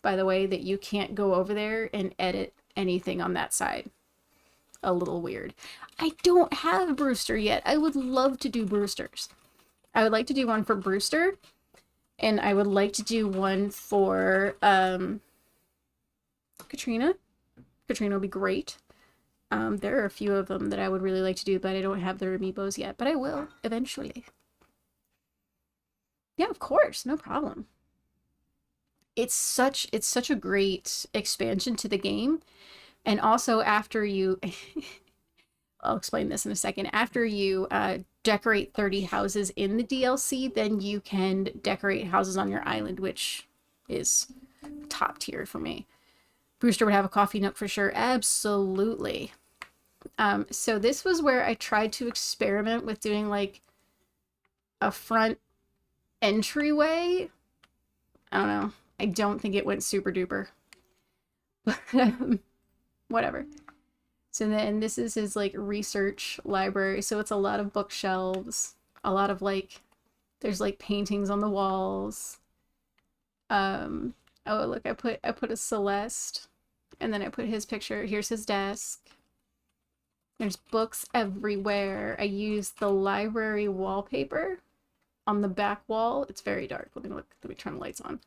by the way, that you can't go over there and edit anything on that side. A little weird. I don't have Brewster yet. I would love to do Brewster's. I would like to do one for Brewster, and I would like to do one for Katrina. Katrina will be great. There are a few of them that I would really like to do, but I don't have their amiibos yet. But I will eventually. Yeah, of course, no problem. It's such a great expansion to the game, and also after you, I'll explain this in a second. After you decorate 30 houses in the DLC, then you can decorate houses on your island, which is top tier for me. Brewster would have a coffee nook for sure. Absolutely. So this was where I tried to experiment with doing like a front entryway. I don't know. I don't think it went super duper. But whatever. So then this is his like research library. So it's a lot of bookshelves, a lot of like, there's like paintings on the walls. Oh look, I put a Celeste, and then I put his picture. Here's his desk. There's books everywhere. I used the library wallpaper on the back wall. It's very dark. Let me turn the lights on.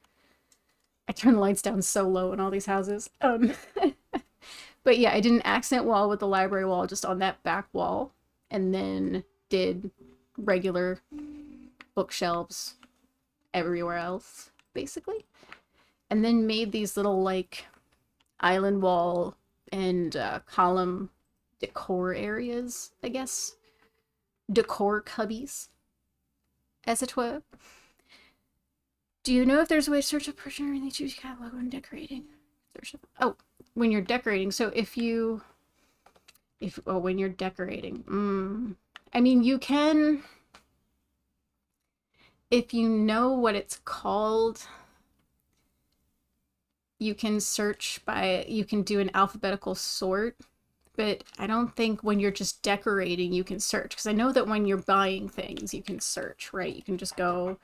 I turn the lights down so low in all these houses. But yeah, I did an accent wall with the library wall just on that back wall, and then did regular bookshelves everywhere else, basically. And then made these little like island wall and column decor areas, I guess. Decor cubbies, as it were. Do you know if there's a way to search up person or anything? Choose catalog when decorating. Oh, when you're decorating. So when you're decorating. I mean, you can, if you know what it's called, you can search by, you can do an alphabetical sort, but I don't think when you're just decorating you can search, because I know that when you're buying things you can search, right? You can just go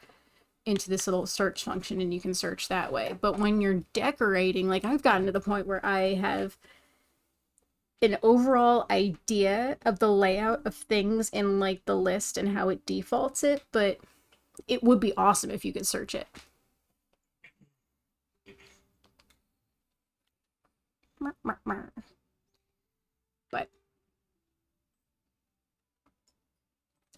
into this little search function and you can search that way. But when you're decorating, like I've gotten to the point where I have an overall idea of the layout of things in like the list and how it defaults it, but it would be awesome if you could search it. But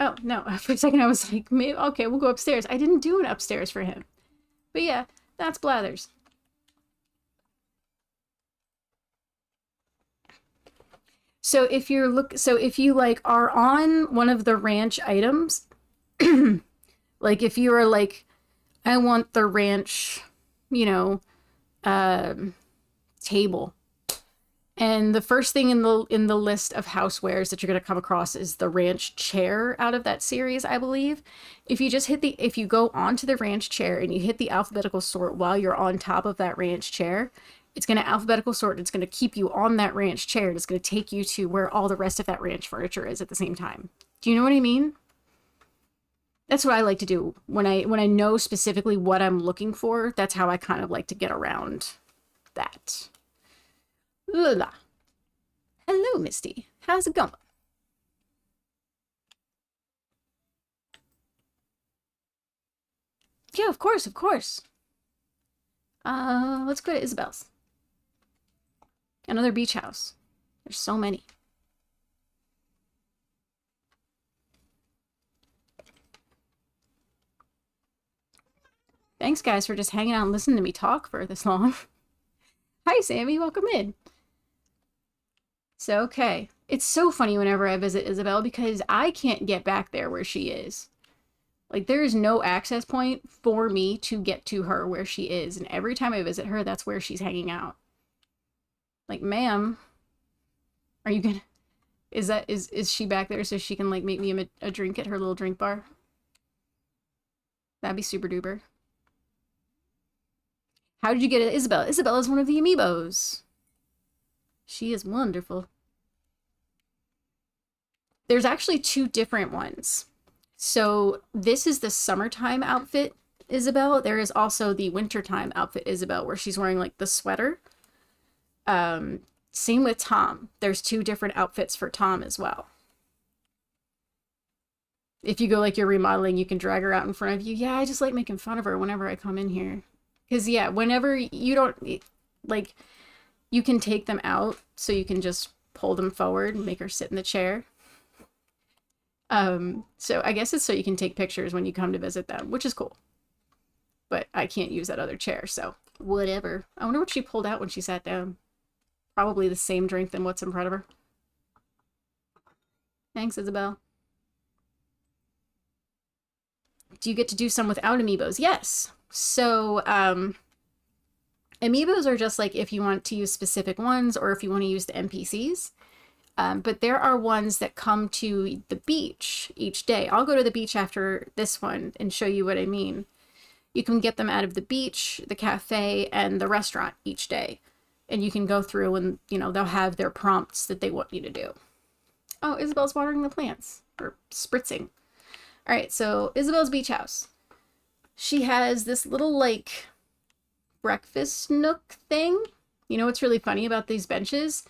oh no, for a second I was like, maybe okay, we'll go upstairs. I didn't do an upstairs for him. But yeah, that's Blathers. So if you like are on one of the ranch items, like if you are like, I want the ranch, table. And the first thing in the list of housewares that you're going to come across is the ranch chair out of that series, I believe. If you go onto the ranch chair and you hit the alphabetical sort while you're on top of that ranch chair, it's going to alphabetical sort. It's going to keep you on that ranch chair. And it's going to take you to where all the rest of that ranch furniture is at the same time. Do you know what I mean? That's what I like to do when I know specifically what I'm looking for. That's how I kind of like to get around that. Hello, Misty. How's it going? Yeah, of course, of course. Let's go to Isabel's. Another beach house. There's so many. Thanks, guys, for just hanging out and listening to me talk for this long. Hi, Sammy. Welcome in. So, okay. It's so funny whenever I visit Isabel because I can't get back there where she is. Like, there is no access point for me to get to her where she is. And every time I visit her, that's where she's hanging out. Like, ma'am, are you gonna... Is she back there so she can, like, make me a drink at her little drink bar? That'd be super duper. How did you get it, Isabel? Isabel is one of the amiibos. She is wonderful. There's actually two different ones. So this is the summertime outfit Isabel. There is also the wintertime outfit Isabel, where she's wearing like the sweater. Same with Tom. There's 2 different outfits for Tom as well. If you go like you're remodeling, you can drag her out in front of you. Yeah, I just like making fun of her whenever I come in here. Because, yeah, whenever you don't, like, you can take them out, so you can just pull them forward and make her sit in the chair. So I guess it's so you can take pictures when you come to visit them, which is cool. But I can't use that other chair, so whatever. I wonder what she pulled out when she sat down. Probably the same drink than what's in front of her. Thanks, Isabel. Do you get to do some without amiibos? Yes. So, amiibos are just like if you want to use specific ones or if you want to use the NPCs. But there are ones that come to the beach each day. I'll go to the beach after this one and show you what I mean. You can get them out of the beach, the cafe, and the restaurant each day. And you can go through and, you know, they'll have their prompts that they want you to do. Oh, Isabel's watering the plants. Or spritzing. All right, so Isabel's beach house. She has this little, like, breakfast nook thing. You know what's really funny about these benches?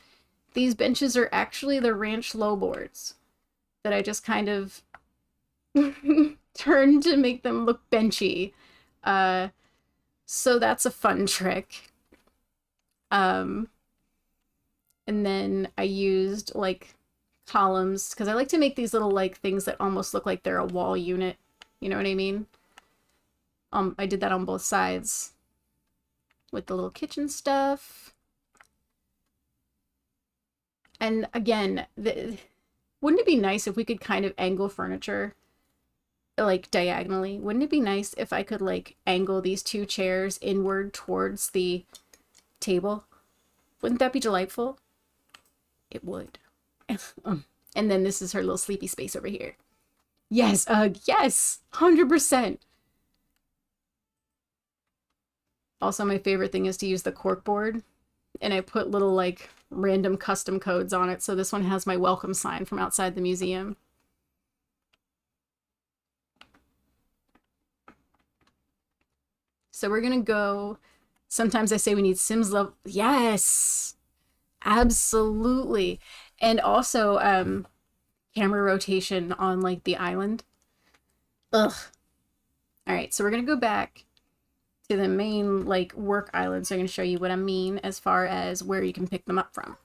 These benches are actually the ranch low boards that I just kind of turned to make them look benchy. So that's a fun trick. And then I used, like, columns, because I like to make these little, like, things that almost look like they're a wall unit. You know what I mean? I did that on both sides with the little kitchen stuff. And again, wouldn't it be nice if we could kind of angle furniture, like, diagonally? Wouldn't it be nice if I could, like, angle these 2 chairs inward towards the table? Wouldn't that be delightful? It would. And then this is her little sleepy space over here. Yes, yes, 100%. Also, my favorite thing is to use the cork board, and I put little, like, random custom codes on it. So this one has my welcome sign from outside the museum. So we're gonna go. Sometimes I say we need Sims level. Yes, absolutely. And also, camera rotation on, like, the island. Ugh. All right, so we're gonna go back to the main, like, work island. So I'm gonna show you what I mean as far as where you can pick them up from.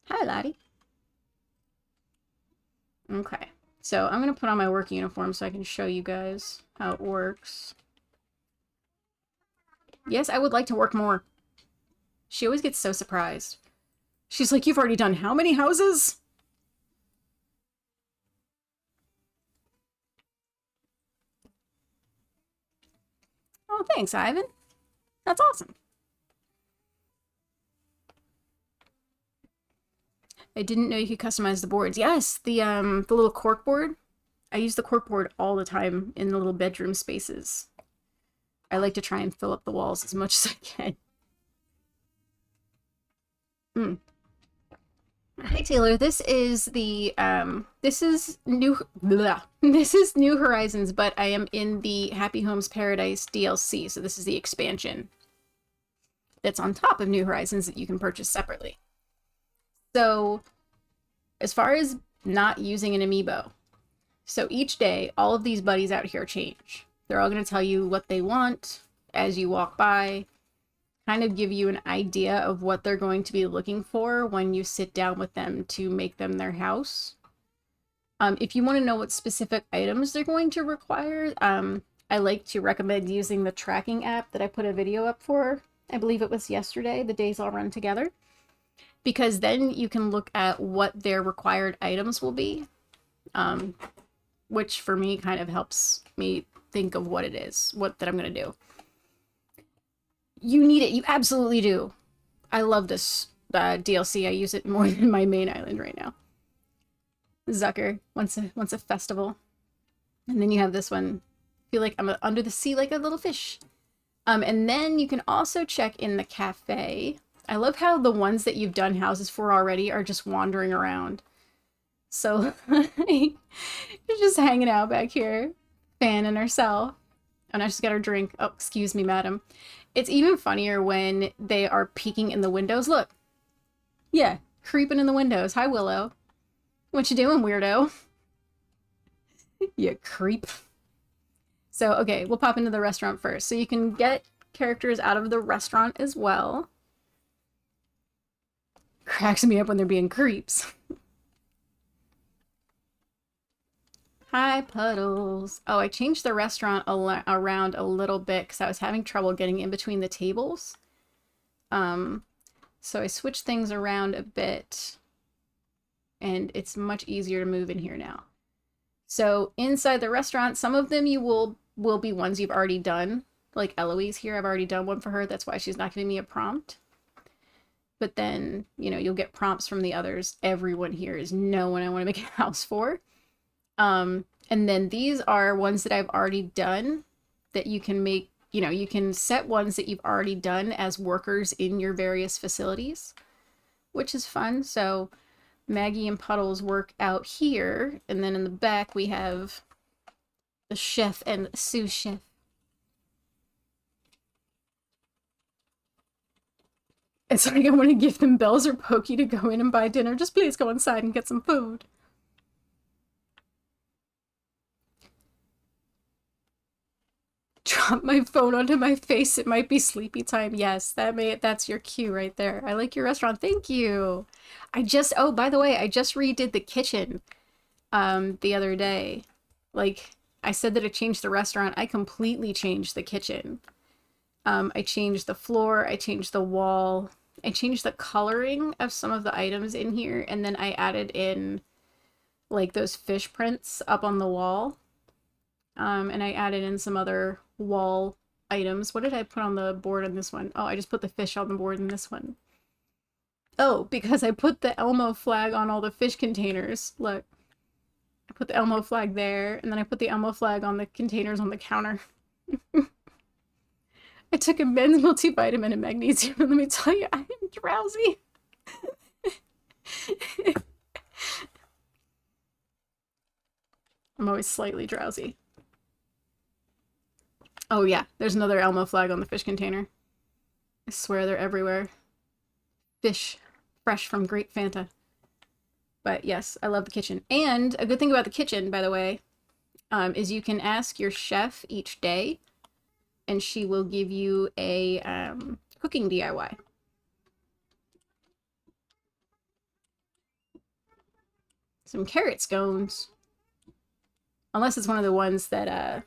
Hi, laddie. Okay, so I'm gonna put on my work uniform so I can show you guys how it works. Yes, I would like to work more. She always gets so surprised. She's like, you've already done how many houses? Oh, thanks, Ivan. That's awesome. I didn't know you could customize the boards. Yes, the little cork board. I use the cork board all the time in the little bedroom spaces. I like to try and fill up the walls as much as I can. Hi Taylor, this is the this is New Horizons, but I am in the Happy Homes Paradise DLC, so this is the expansion that's on top of New Horizons that you can purchase separately. So, as far as not using an amiibo, so each day, all of these buddies out here change. They're all going to tell you what they want as you walk by, kind of give you an idea of what they're going to be looking for when you sit down with them to make them their house. If you want to know what specific items they're going to require, I like to recommend using the tracking app that I put a video up for. I believe it was yesterday, the days all run together. Because then you can look at what their required items will be, which for me kind of helps me think of what it is, that I'm going to do. You need it. You absolutely do. I love this DLC. I use it more than my main island right now. Zucker, once a festival. And then you have this one. Feel like I'm under the sea like a little fish. And then you can also check in the cafe. I love how the ones that you've done houses for already are just wandering around. So you're just hanging out back here, fanning herself. And I just got her drink. Oh, excuse me, madam. It's even funnier when they are peeking in the windows. Look. Yeah, creeping in the windows. Hi, Willow. What you doing, weirdo? You creep. So, okay, we'll pop into the restaurant first. So you can get characters out of the restaurant as well. Cracks me up when they're being creeps. Hi, Puddles. Oh, I changed the restaurant around a little bit because I was having trouble getting in between the tables. So I switched things around a bit, and it's much easier to move in here now. So inside the restaurant, some of them you will be ones you've already done. Like Eloise here, I've already done one for her. That's why she's not giving me a prompt. But then, you know, you'll get prompts from the others. Everyone here is no one I want to make a house for. And then these are ones that I've already done that you can make, you know, you can set ones that you've already done as workers in your various facilities, which is fun. So Maggie and Puddles work out here, and then in the back we have the chef and the sous chef. It's like I want to give them Bells or Pokey to go in and buy dinner. Just please go inside and get some food. Drop my phone onto my face. It might be sleepy time. Yes, that's your cue right there. I like your restaurant. Thank you. Oh, by the way, I just redid the kitchen the other day. Like, I said that I changed the restaurant. I completely changed the kitchen. I changed the floor. I changed the wall. I changed the coloring of some of the items in here, and then I added in like those fish prints up on the wall. And I added in some other wall items. What did I put on the board on this one? Oh, I just put the fish on the board in this one. Oh, because I put the Elmo flag on all the fish containers. Look. I put the Elmo flag there, and then I put the Elmo flag on the containers on the counter. I took a men's multivitamin and magnesium, and let me tell you, I am drowsy. I'm always slightly drowsy. Oh yeah, there's another Elmo flag on the fish container. I swear they're everywhere. Fish, fresh from Great Fanta. But yes, I love the kitchen. And a good thing about the kitchen, by the way, is you can ask your chef each day, and she will give you a cooking DIY. Some carrot scones. Unless it's one of the ones that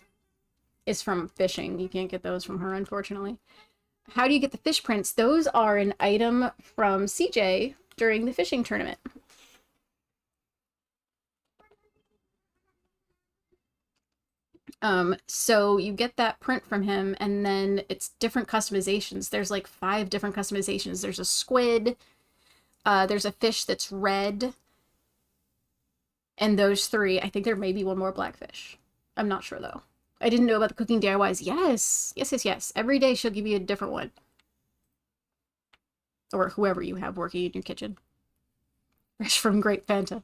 is from fishing. You can't get those from her, unfortunately. How do you get the fish prints? Those are an item from CJ during the fishing tournament. So you get that print from him, and then it's different customizations. There's like 5 different customizations. There's a squid, there's a fish that's red, and those 3. I think there may be one more blackfish. I'm not sure though. I didn't know about the cooking DIYs. Yes. Yes, yes, yes. Every day she'll give you a different one. Or whoever you have working in your kitchen. Fresh from Great Fanta.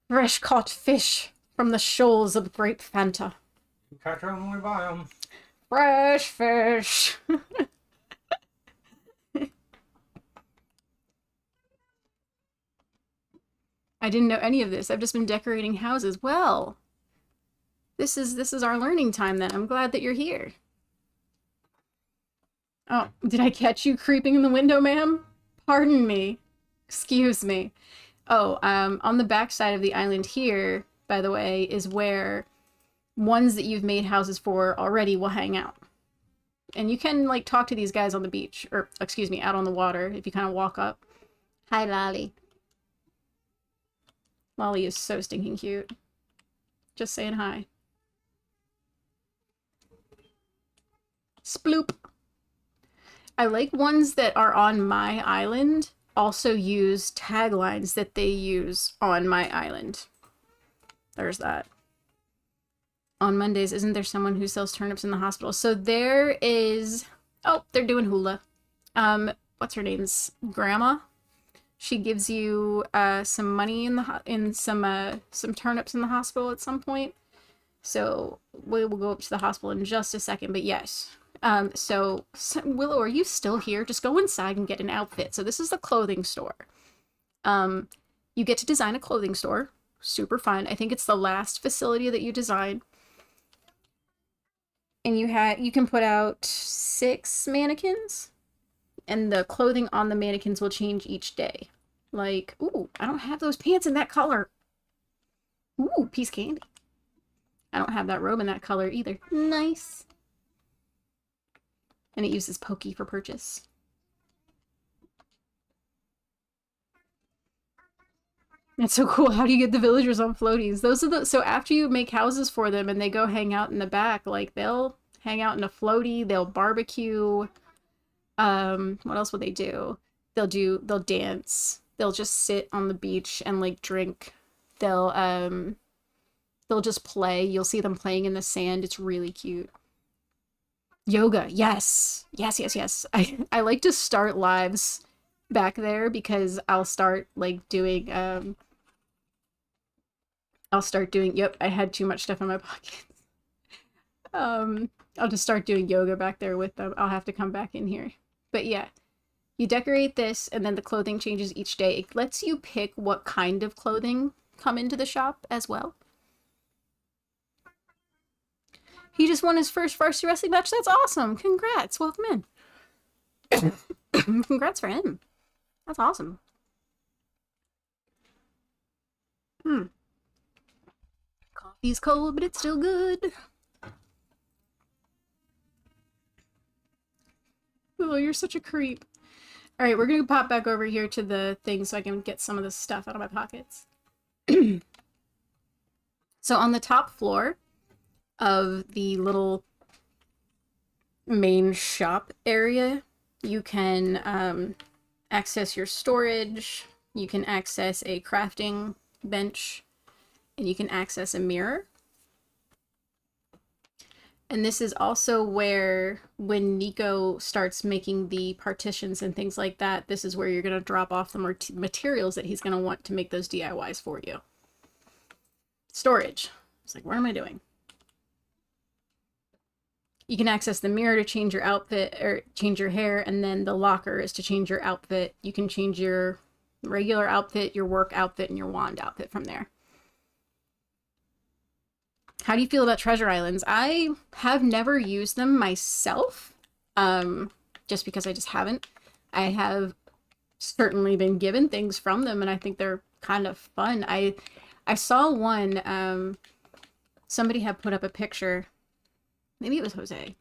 Fresh caught fish from the shoals of Great Fanta. You catch them when we buy them. Fresh fish. I didn't know any of this. I've just been decorating houses. Well, this is our learning time then. I'm glad that you're here. Oh, did I catch you creeping in the window, ma'am? Pardon me. Excuse me. Oh, on the back side of the island here, by the way, is where ones that you've made houses for already will hang out. And you can, like, talk to these guys on the beach, or, excuse me, out on the water, if you kind of walk up. Hi, Lolly. Lolly is so stinking cute. Just saying hi. Sploop. I like ones that are on my island also use taglines that they use on my island. There's that. On Mondays, isn't there someone who sells turnips in the hospital? So there is... Oh, they're doing hula. what's her name's grandma. She gives you some money in some turnips in the hospital at some point. So we will go up to the hospital in just a second, but yes. So Willow, are you still here? Just go inside and get an outfit. So this is the clothing store. You get to design a clothing store. Super fun. I think it's the last facility that you design. And you can put out 6 mannequins, and the clothing on the mannequins will change each day. Like, ooh, I don't have those pants in that color. Ooh, piece candy. I don't have that robe in that color either. Nice. And it uses Pokey for purchase. That's so cool. How do you get the villagers on floaties? Those are so after you make houses for them and they go hang out in the back, like they'll hang out in a floaty, they'll barbecue. What else will they do? They'll dance. They'll just sit on the beach and like drink. They'll just play. You'll see them playing in the sand. It's really cute. Yoga. Yes. Yes. I like to start lives back there because I'll start like doing yep, I had too much stuff in my pockets. I'll just start doing yoga back there with them. I'll have to come back in here. But yeah, you decorate this and then the clothing changes each day. It lets you pick what kind of clothing come into the shop as well. He just won his first varsity wrestling match. That's awesome. Congrats. Welcome in. Congrats for him. That's awesome. Coffee's cold, but it's still good. Oh, you're such a creep. All right, we're going to pop back over here to the thing so I can get some of this stuff out of my pockets. So on the top floor of the little main shop area, you can access your storage, you can access a crafting bench, and you can access a mirror. And this is also where, when Nico starts making the partitions and things like that, this is where you're going to drop off the materials that he's going to want to make those DIYs for you. Storage. It's like, what am I doing? You can access the mirror to change your outfit or change your hair, and then the locker is to change your outfit. You can change your regular outfit, your work outfit, and your wand outfit from there. How do you feel about treasure islands? I have never used them myself, just because I just haven't. I have certainly been given things from them, and I think they're kind of fun. I saw one, somebody had put up a picture, maybe it was Jose.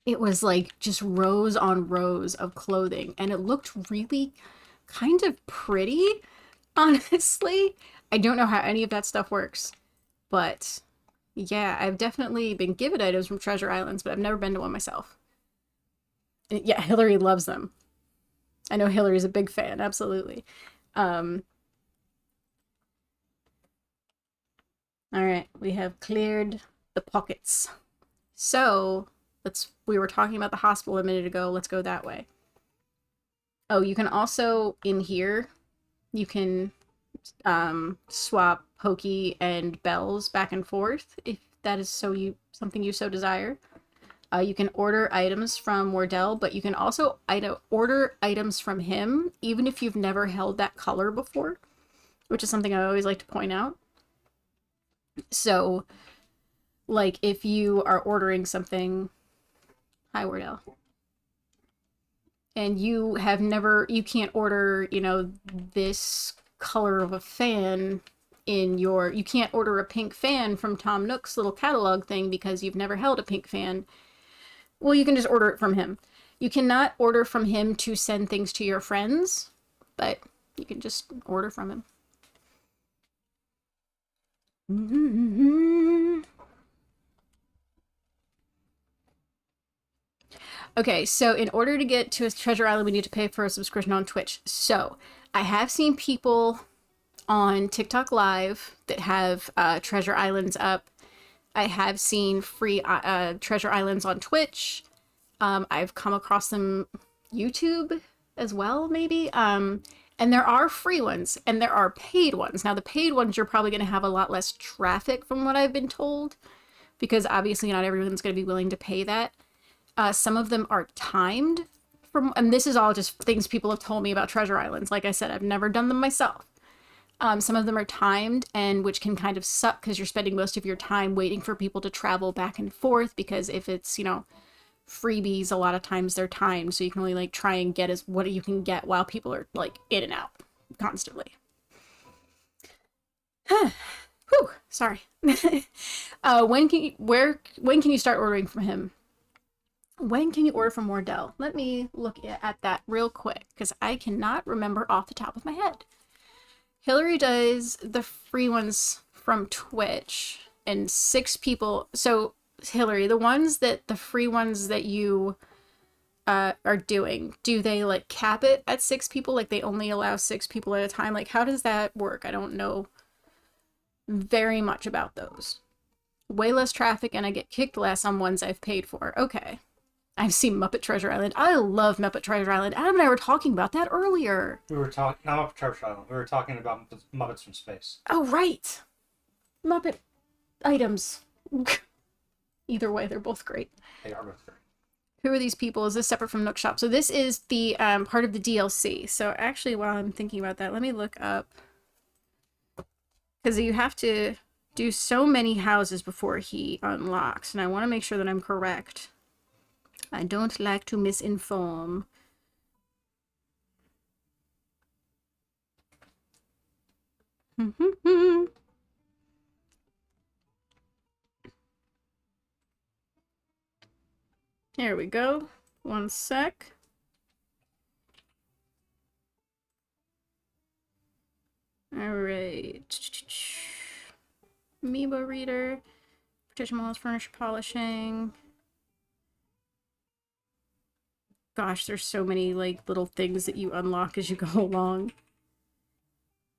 It was like just rows on rows of clothing, and it looked really kind of pretty, honestly. I don't know how any of that stuff works, but yeah, I've definitely been given items from treasure islands, but I've never been to one myself. And yeah, Hillary loves them. I know Hillary's a big fan, absolutely. All right, we have cleared the pockets. So we were talking about the hospital a minute ago. Let's go that way. Oh, you can also, in here, you can swap Pokey and bells back and forth if that is something you so desire. You can order items from Wardell, but you can also order items from him even if you've never held that color before, which is something I always like to point out. So, like, if you are ordering something, hi Wardell, and you can't order, this color of a fan you can't order a pink fan from Tom Nook's little catalog thing because you've never held a pink fan. Well, you can just order it from him. You cannot order from him to send things to your friends, but you can just order from him. Okay, so in order to get to a treasure island, we need to pay for a subscription on Twitch. So I have seen people on TikTok Live that have treasure islands up. I have seen free treasure islands on Twitch. I've come across them YouTube as well, maybe. And there are free ones and there are paid ones. Now, the paid ones, you're probably going to have a lot less traffic from what I've been told, because obviously not everyone's going to be willing to pay that. Some of them are timed and this is all just things people have told me about treasure islands. Like I said, I've never done them myself. Some of them are timed, and which can kind of suck because you're spending most of your time waiting for people to travel back and forth, because if it's, freebies, a lot of times they're timed, so you can only like try and get as what you can get while people are like in and out constantly. Whew, sorry. When can you start ordering from him? When can you order from Wardell? Let me look at that real quick, because I cannot remember off the top of my head. Hillary does the free ones from Twitch, and 6 people. So, Hillary, the free ones that you are doing, do they like cap it at 6 people? Like they only allow 6 people at a time? Like, how does that work? I don't know very much about those. Way less traffic, and I get kicked less on ones I've paid for. Okay. I've seen Muppet Treasure Island. I love Muppet Treasure Island. Adam and I were talking about that earlier. We were talking, not Muppet Treasure Island. We were talking about Muppets from Space. Oh, right. Muppet items. Either way, they're both great. They are both great. Who are these people? Is this separate from Nook Shop? So this is the part of the DLC. So actually, while I'm thinking about that, let me look up. Because you have to do so many houses before he unlocks. And I want to make sure that I'm correct. I don't like to misinform. Here we go. One sec. Alright. Amiibo reader. Protection models, furniture polishing. Gosh, there's so many like little things that you unlock as you go along.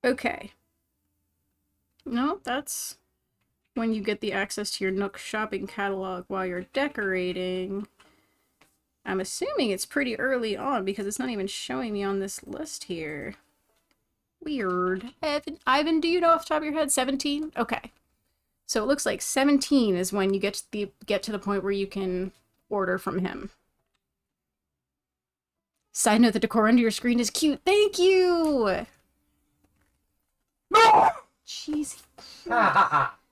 Okay. No, that's when you get the access to your Nook shopping catalog while you're decorating. I'm assuming it's pretty early on because it's not even showing me on this list here. Weird. Ivan, do you know off the top of your head? 17? Okay. So it looks like 17 is when you get to the point where you can order from him. Side note, the decor under your screen is cute. Thank you! Jeez.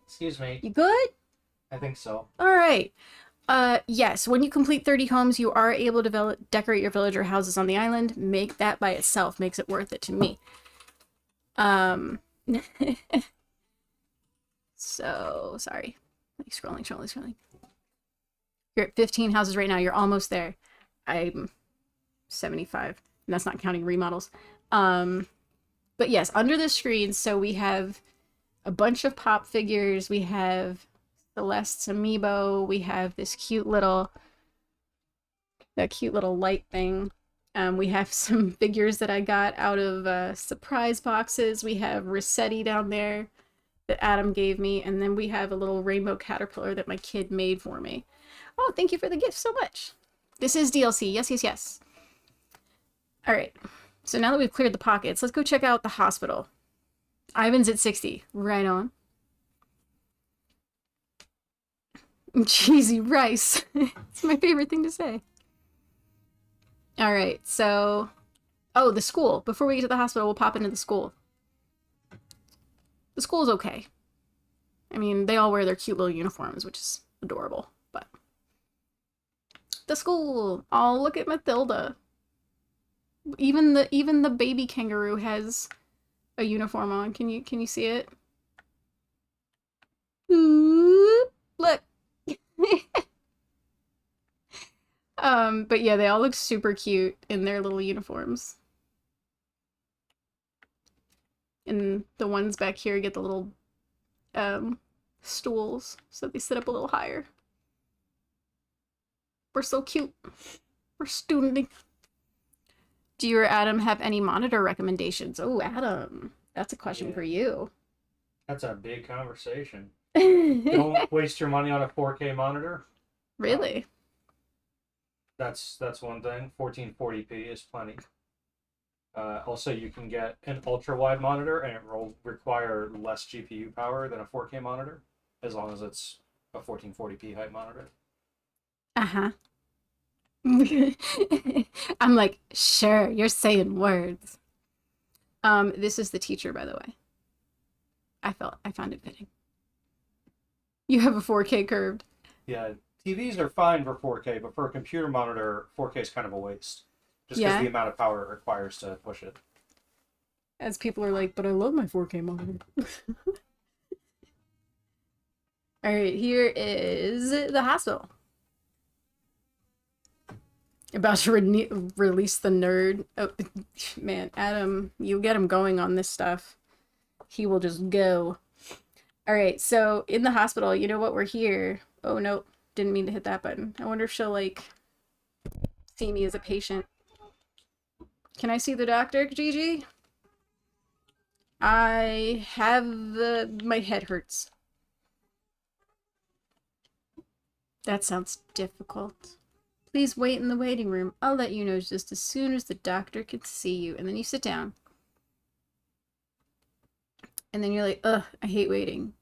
Excuse me. You good? I think so. Alright. Yes, when you complete 30 homes, you are able to decorate your villager houses on the island. Make that by itself makes it worth it to me. So, sorry. Like scrolling. You're at 15 houses right now. You're almost there. I'm 75. And that's not counting remodels. But yes, under the screen, so we have a bunch of pop figures. We have Celeste's amiibo. We have this cute little light thing. We have some figures that I got out of surprise boxes. We have Rossetti down there that Adam gave me. And then we have a little rainbow caterpillar that my kid made for me. Oh, thank you for the gift so much. This is DLC. Yes. All right. So now that we've cleared the pockets, let's go check out the hospital. Ivan's at 60. Right on. Cheesy rice. It's my favorite thing to say. All right, so... Oh, the school. Before we get to the hospital, we'll pop into the school. The school's okay. I mean, they all wear their cute little uniforms, which is adorable, but... The school! Oh, look at Mathilda. Even the baby kangaroo has a uniform on. Can you see it? Ooh, look. But yeah, they all look super cute in their little uniforms. And the ones back here get the little stools, so they sit up a little higher. We're so cute. We're studenting. Do you or Adam have any monitor recommendations? Oh, Adam, that's a question for you. That's a big conversation. Don't waste your money on a 4K monitor. Really? That's one thing. 1440p is plenty. Also, you can get an ultra wide monitor, and it will require less GPU power than a 4K monitor, as long as it's a 1440p height monitor. Uh-huh. I'm like, sure, you're saying words. This is the teacher, by the way. I found it fitting. You have a 4K curved. Yeah, TVs are fine for 4K, but for a computer monitor, 4K is kind of a waste, just because Yeah. the amount of power it requires to push it. As people are like, but I love my 4K monitor. All right, here is the hospital. About to release the nerd. Oh, man, Adam, you get him going on this stuff. He will just go. All right, so in the hospital, you know what? We're here. Oh, no, didn't mean to hit that button. I wonder if she'll, like, see me as a patient. Can I see the doctor, Gigi? I have my head hurts. That sounds difficult. Please wait in the waiting room. I'll let you know just as soon as the doctor can see you. And then you sit down. And then you're like, ugh, I hate waiting.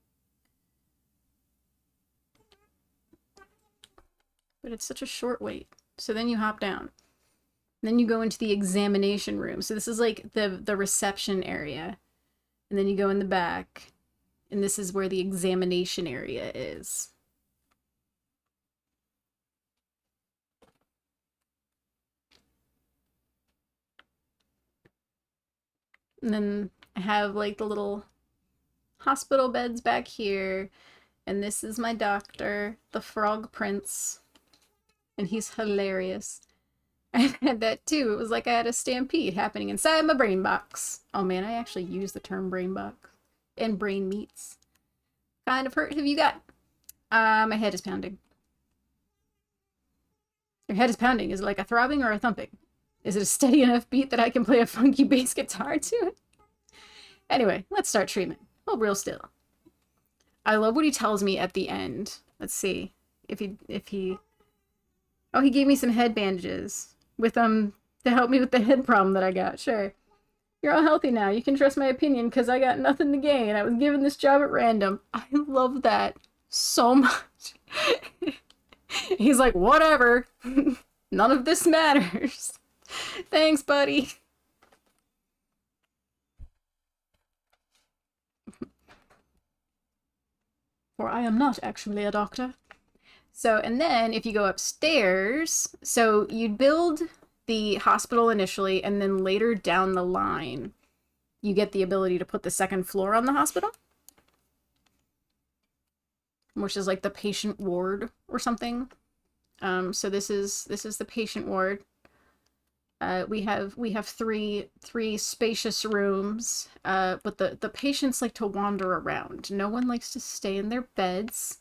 But it's such a short wait. So then you hop down. And then you go into the examination room. So this is like the reception area. And then you go in the back. And this is where the examination area is. And then I have like the little hospital beds back here. And this is my doctor, the Frog Prince. And he's hilarious. I had that too. It was like I had a stampede happening inside my brain box. Oh man, I actually use the term brain box. And brain meats. Kind of hurt have you got? My head is pounding. Your head is pounding. Is it like a throbbing or a thumping? Is it a steady enough beat that I can play a funky bass guitar to it? Anyway, let's start treatment. Hold real still. I love what he tells me at the end. Let's see. If he... Oh, he gave me some head bandages. With, to help me with the head problem that I got. Sure. You're all healthy now. You can trust my opinion because I got nothing to gain. I was given this job at random. I love that so much. He's like, whatever. None of this matters. Thanks, buddy. For I am not actually a doctor. So, and then if you go upstairs, so you'd build the hospital initially, and then later down the line, you get the ability to put the second floor on the hospital, which is like the patient ward or something. So this is the patient ward. We have three spacious rooms, but the patients like to wander around. No one likes to stay in their beds.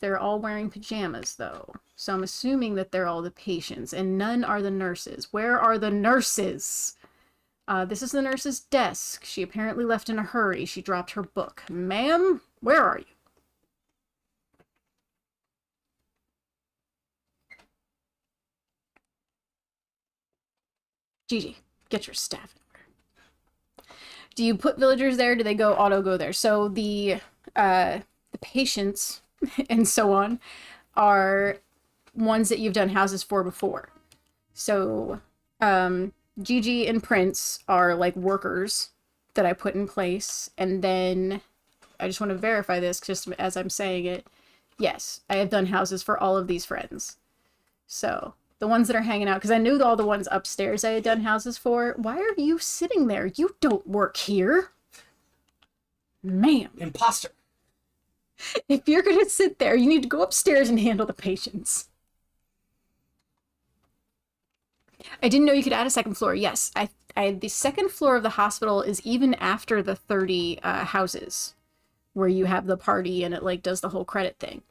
They're all wearing pajamas, though. So I'm assuming that they're all the patients, and none are the nurses. Where are the nurses? This is the nurse's desk. She apparently left in a hurry. She dropped her book. Ma'am, where are you? Gigi, get your staff in order. Do you put villagers there? Do they go auto go there? So the patients and so on are ones that you've done houses for before. So Gigi and Prince are like workers that I put in place, and then I just want to verify this just as I'm saying it. Yes, I have done houses for all of these friends. So the ones that are hanging out, because I knew all the ones upstairs I had done houses for. Why are you sitting there? You don't work here. Ma'am. Imposter. If you're going to sit there, you need to go upstairs and handle the patients. I didn't know you could add a second floor. Yes, the second floor of the hospital is even after the 30 houses where you have the party and it like does the whole credit thing.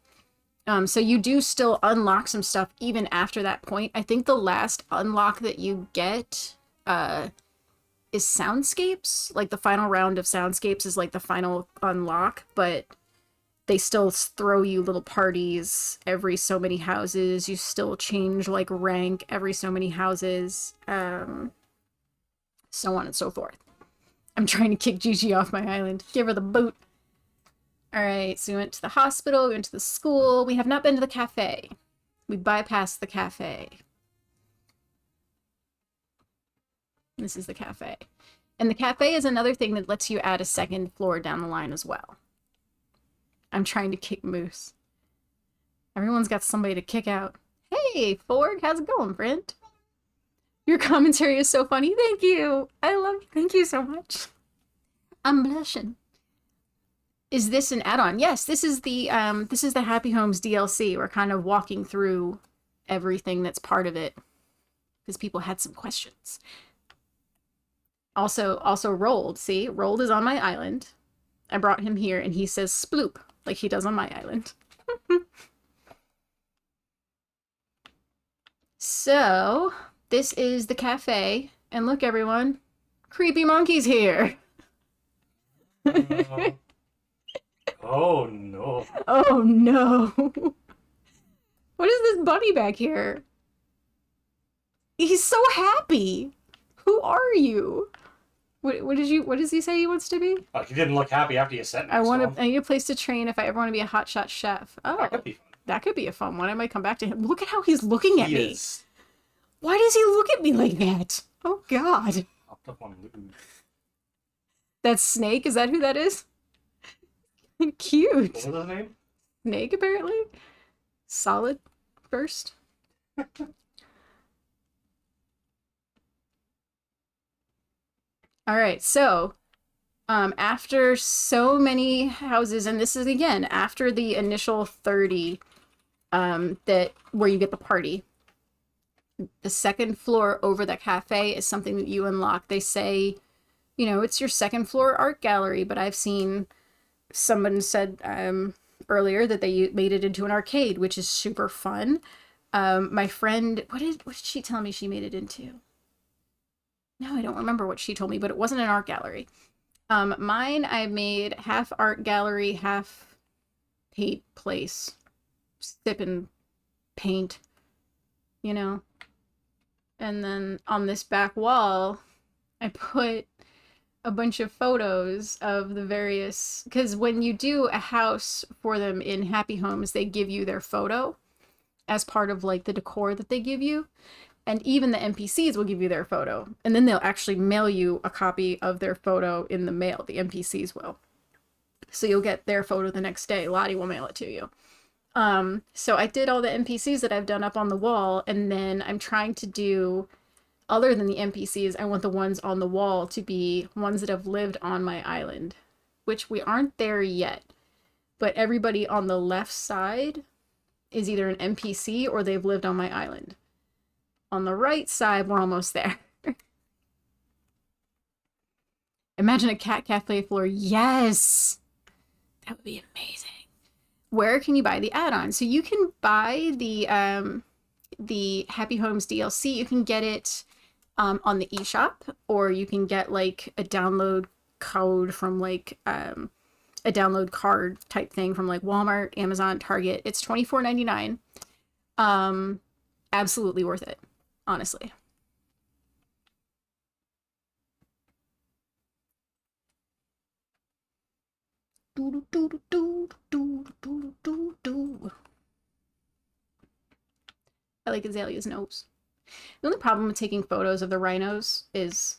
So you do still unlock some stuff even after that point. I think the last unlock that you get is Soundscapes. Like the final round of Soundscapes is like the final unlock, but they still throw you little parties every so many houses. You still change like rank every so many houses, so on and so forth. I'm trying to kick Gigi off my island. Give her the boot. All right, so we went to the hospital, we went to the school. We have not been to the cafe. We bypassed the cafe. This is the cafe. And the cafe is another thing that lets you add a second floor down the line as well. I'm trying to kick Moose. Everyone's got somebody to kick out. Hey, Ford, how's it going, friend? Your commentary is so funny. Thank you. I love you. Thank you so much. I'm blushing. Is this an add-on? Yes, this is the Happy Homes DLC. We're kind of walking through everything that's part of it because people had some questions. Also Rolled. See, Rolled is on my island. I brought him here, and he says sploop like he does on my island. So this is the cafe, and look, everyone, creepy monkey's here. Oh no. Oh no. What is this bunny back here? He's so happy. Who are you? What does he say he wants to be? He didn't look happy after you said I need a place to train if I ever want to be a hotshot chef. Oh, that could be fun. That could be a fun one. I might come back to him. Look at how he's looking at me. Why does he look at me like that? Oh God. That's Snake? Is that who that is? Cute. What was his name? Snake, apparently. Solid first. All right, so after so many houses, and this is again after the initial 30 that where you get the party. The second floor over the cafe is something that you unlock. They say, you know, it's your second floor art gallery, but I've seen someone said earlier that they made it into an arcade, which is super fun. My friend, what did she tell me she made it into? No, I don't remember what she told me, but it wasn't an art gallery. Mine, I made half art gallery, half paint place, sip and paint, you know. And then on this back wall, I put a bunch of photos of the various, because when you do a house for them in Happy Homes, they give you their photo as part of like the decor that they give you. And even the NPCs will give you their photo. And then they'll actually mail you a copy of their photo in the mail. The NPCs will. So you'll get their photo the next day. Lottie will mail it to you. So I did all the NPCs that I've done up on the wall. And then I'm trying to do, other than the NPCs, I want the ones on the wall to be ones that have lived on my island. Which we aren't there yet. But everybody on the left side is either an NPC or they've lived on my island. On the right side, we're almost there. Imagine a cat cafe floor. Yes! That would be amazing. Where can you buy the add-on? So you can buy the Happy Homes DLC. You can get it on the eShop, or you can get like a download code from like a download card type thing from like Walmart, Amazon, Target. It's $24.99. Absolutely worth it. Honestly. I like Azalea's nose. The only problem with taking photos of the rhinos is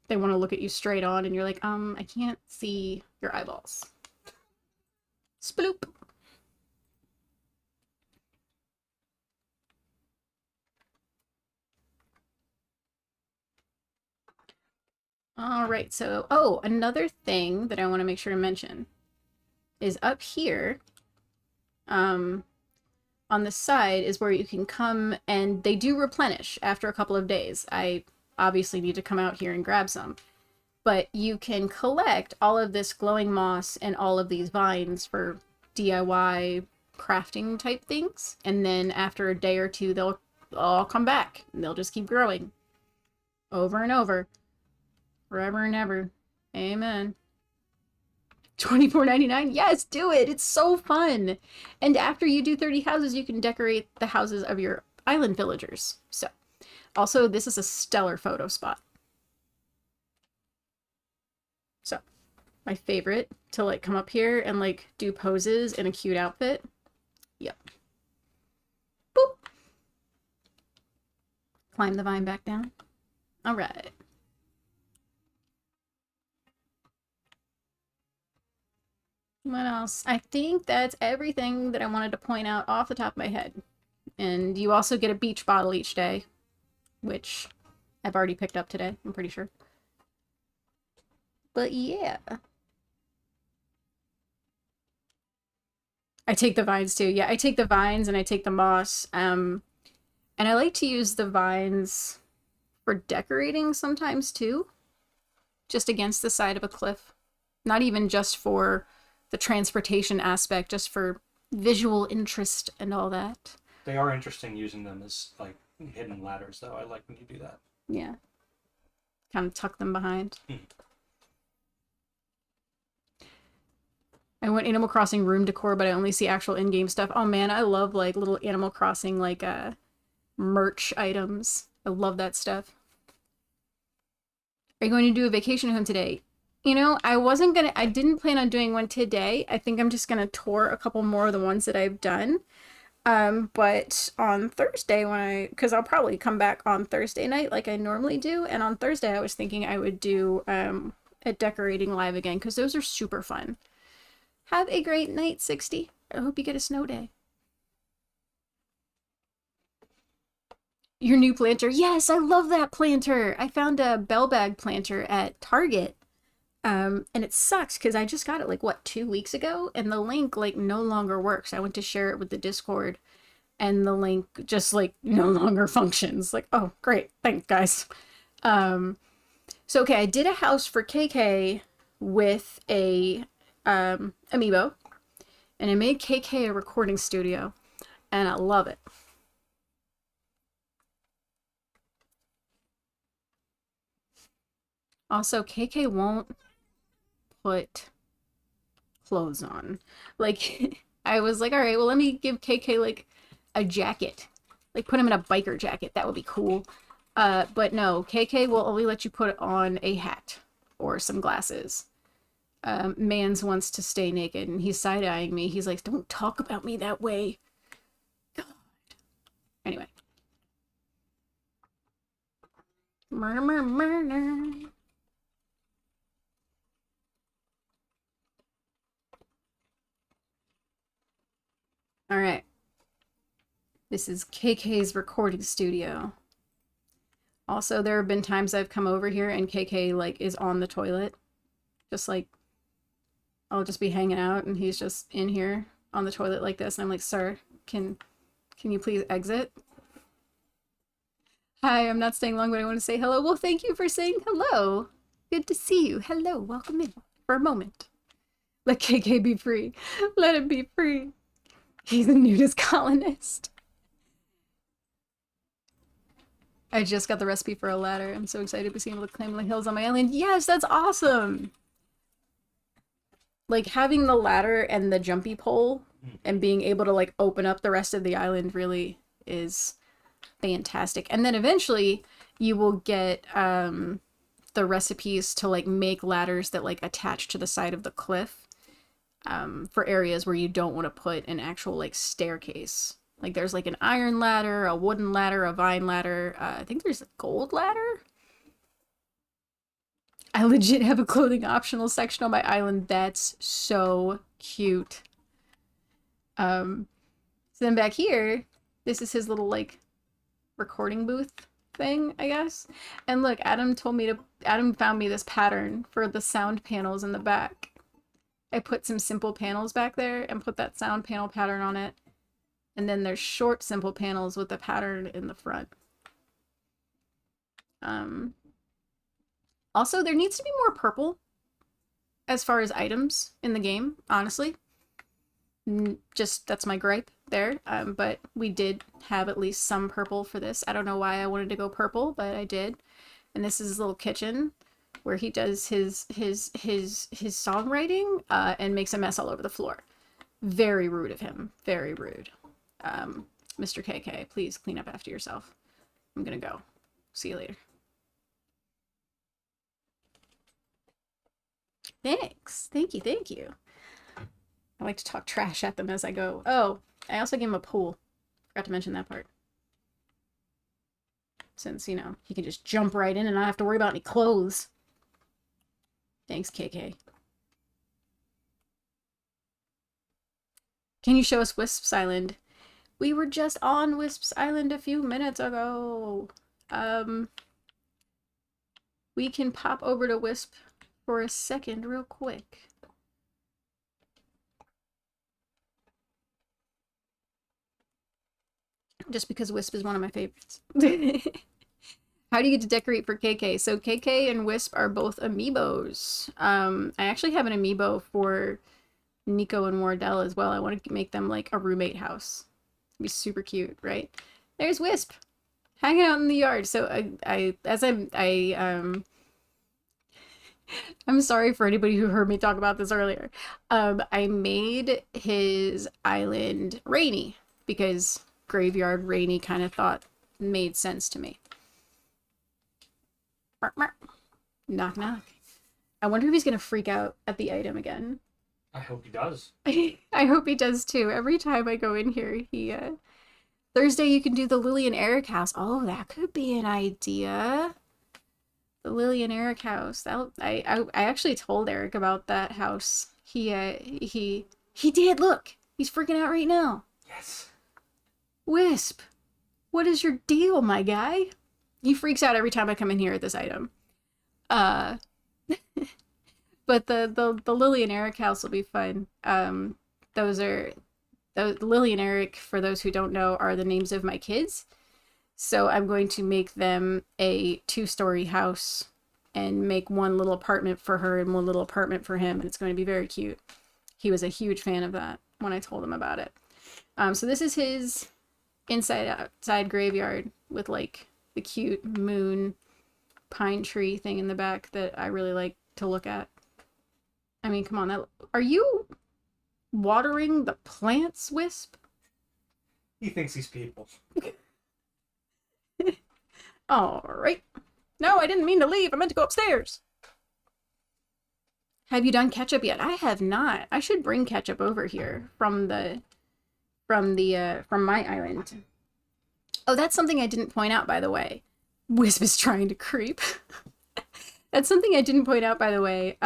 they want to look at you straight on and you're like, I can't see your eyeballs. Sploop. All right, so, another thing that I want to make sure to mention is up here, on the side is where you can come, and they do replenish after a couple of days. I obviously need to come out here and grab some, but you can collect all of this glowing moss and all of these vines for DIY crafting type things, and then after a day or two, they'll all come back, and they'll just keep growing over and over. Forever and ever. Amen. $24.99. Yes, do it. It's so fun. And after you do 30 houses, you can decorate the houses of your island villagers. So, also, this is a stellar photo spot. So, my favorite to like come up here and like do poses in a cute outfit. Yep. Boop. Climb the vine back down. All right. What else? I think that's everything that I wanted to point out off the top of my head. And you also get a beach bottle each day, which I've already picked up today, I'm pretty sure. But yeah. I take the vines too. Yeah, I take the vines and I take the moss. And I like to use the vines for decorating sometimes too. Just against the side of a cliff. Not even just for the transportation aspect, just for visual interest and all that. They are interesting using them as like hidden ladders, though. I like when you do that. Yeah. Kind of tuck them behind. I went Animal Crossing room decor, but I only see actual in-game stuff. Oh man, I love like little Animal Crossing like merch items. I love that stuff. Are you going to do a vacation home today? You know, I didn't plan on doing one today. I think I'm just gonna tour a couple more of the ones that I've done. But on Thursday because I'll probably come back on Thursday night like I normally do, and on Thursday I was thinking I would do a decorating live again, because those are super fun. Have a great night, 60. I hope you get a snow day. Your new planter. Yes, I love that planter. I found a bell bag planter at Target. And it sucks because I just got it like, what, 2 weeks ago? And the link like no longer works. I went to share it with the Discord and the link just like no longer functions. Like, oh, great. Thanks, guys. So, okay, I did a house for KK with a amiibo. And I made KK a recording studio. And I love it. Also, KK won't put clothes on. Like, I was like, all right, well, let me give KK like a jacket. Like, put him in a biker jacket. That would be cool. But no, KK will only let you put on a hat or some glasses. Mans wants to stay naked, and he's side-eyeing me. He's like, don't talk about me that way. God. Anyway. Murder, murder. All right. This is KK's recording studio. Also, there have been times I've come over here and KK like is on the toilet. Just like, I'll just be hanging out and he's just in here on the toilet like this. And I'm like, sir, can you please exit? Hi, I'm not staying long, but I want to say hello. Well, thank you for saying hello. Good to see you. Hello, welcome in for a moment. Let KK be free. Let him be free. He's a nudist colonist. I just got the recipe for a ladder. I'm so excited to be able to climb the hills on my island. Yes, that's awesome! Like, having the ladder and the jumpy pole and being able to, like, open up the rest of the island really is fantastic. And then eventually, you will get the recipes to, like, make ladders that, like, attach to the side of the cliff. For areas where you don't want to put an actual like staircase. Like there's like an iron ladder, a wooden ladder, a vine ladder. I think there's a gold ladder. I legit have a clothing optional section on my island. That's so cute. So then back here, this is his little like recording booth thing, I guess. And look, Adam found me this pattern for the sound panels in the back. I put some simple panels back there and put that sound panel pattern on it. And then there's short simple panels with the pattern in the front. Also, there needs to be more purple as far as items in the game, honestly. Just, that's my gripe there. But we did have at least some purple for this. I don't know why I wanted to go purple, but I did. And this is his little kitchen. where he does his songwriting and makes a mess all over the floor. Very rude of him. Very rude. Mr. KK, please clean up after yourself. I'm gonna go. See you later. Thanks. Thank you. Thank you. I like to talk trash at them as I go. Oh, I also gave him a pool. Forgot to mention that part. Since, you know, he can just jump right in and not have to worry about any clothes. Thanks, KK. Can you show us Wisp's Island? We were just on Wisp's Island a few minutes ago. We can pop over to Wisp for a second real quick. Just because Wisp is one of my favorites. How do you get to decorate for KK? So KK and Wisp are both amiibos. I actually have an amiibo for Nico and Wardell as well. I want to make them like a roommate house. It'd be super cute, right? There's Wisp hanging out in the yard. So I'm sorry for anybody who heard me talk about this earlier. I made his island rainy because graveyard rainy kind of thought made sense to me. Knock knock. I wonder if he's gonna freak out at the item again. I hope he does. I hope he does too. Every time I go in here, he Thursday you can do the Lily and Eric house. Oh, that could be an idea. The Lily and Eric house. I actually told Eric about that house. He did. Look, he's freaking out right now. Yes. Wisp, what is your deal, my guy? He freaks out every time I come in here at this item. But the Lily and Eric house will be fun. Lily and Eric, for those who don't know, are the names of my kids. So I'm going to make them a 2-story house and make one little apartment for her and one little apartment for him. And it's going to be very cute. He was a huge fan of that when I told him about it. So this is his inside-outside graveyard with like the cute moon pine tree thing in the back that I really like to look at. I mean, come on. Are you watering the plants, Wisp? He thinks he's people. All right. No, I didn't mean to leave. I meant to go upstairs. Have you done Ketchup yet? I have not. I should bring Ketchup over here from my island. Oh, that's something I didn't point out, by the way. Wisp is trying to creep. That's something I didn't point out, by the way.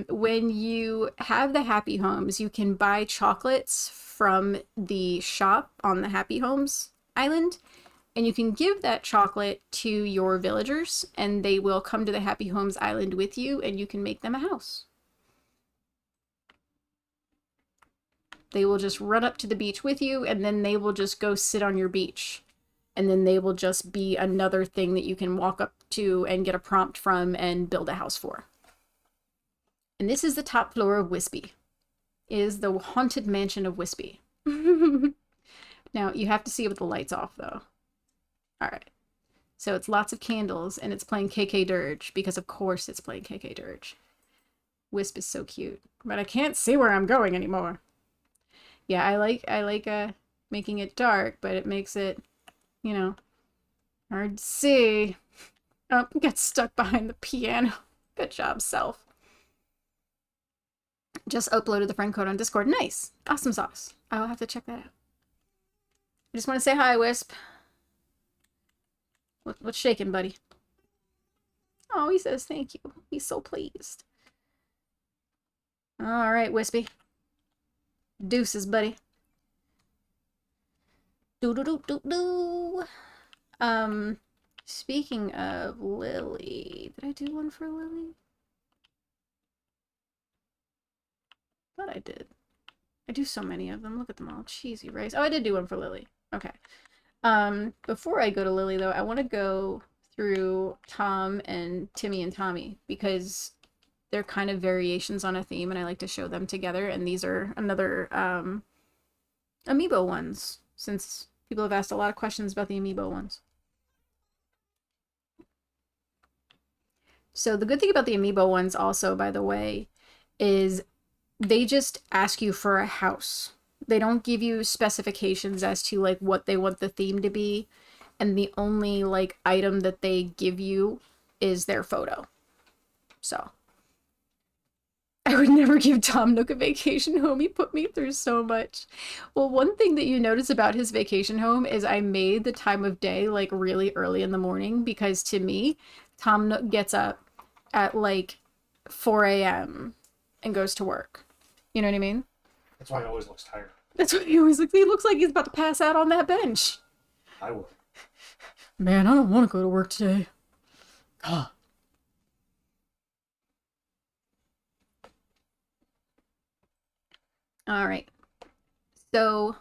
When you have the Happy Homes, you can buy chocolates from the shop on the Happy Homes island, and you can give that chocolate to your villagers, and they will come to the Happy Homes island with you, and you can make them a house. They will just run up to the beach with you, and then they will just go sit on your beach. And then they will just be another thing that you can walk up to and get a prompt from and build a house for. And this is the top floor of Wispy. It is the haunted mansion of Wispy. Now, you have to see it with the lights off, though. Alright. So it's lots of candles, and it's playing KK Dirge, because of course it's playing KK Dirge. Wisp is so cute. But I can't see where I'm going anymore. Yeah, I like making it dark, but it makes it, you know, hard to see. Oh, got stuck behind the piano. Good job, self. Just uploaded the friend code on Discord. Nice. Awesome sauce. I'll have to check that out. I just want to say hi, Wisp. What's shaking, buddy? Oh, he says thank you. He's so pleased. All right, Wispy. Deuces, buddy. Do-do-do-do-do. Speaking of Lily, did I do one for Lily? Thought I did. I do so many of them. Look at them all. Cheesy rice. Oh, I did do one for Lily. Okay. Before I go to Lily, though, I want to go through Tom and Timmy and Tommy, because they're kind of variations on a theme, and I like to show them together, and these are another amiibo ones, since people have asked a lot of questions about the amiibo ones. So the good thing about the amiibo ones also, by the way, is they just ask you for a house. They don't give you specifications as to like what they want the theme to be, and the only like item that they give you is their photo. So I would never give Tom Nook a vacation home. He put me through so much. Well, one thing that you notice about his vacation home is I made the time of day like really early in the morning because to me, Tom Nook gets up at like 4 a.m. and goes to work. You know what I mean? That's why he always looks tired. That's what he always looks. He looks like he's about to pass out on that bench. I would. Man, I don't want to go to work today. God. All right. So,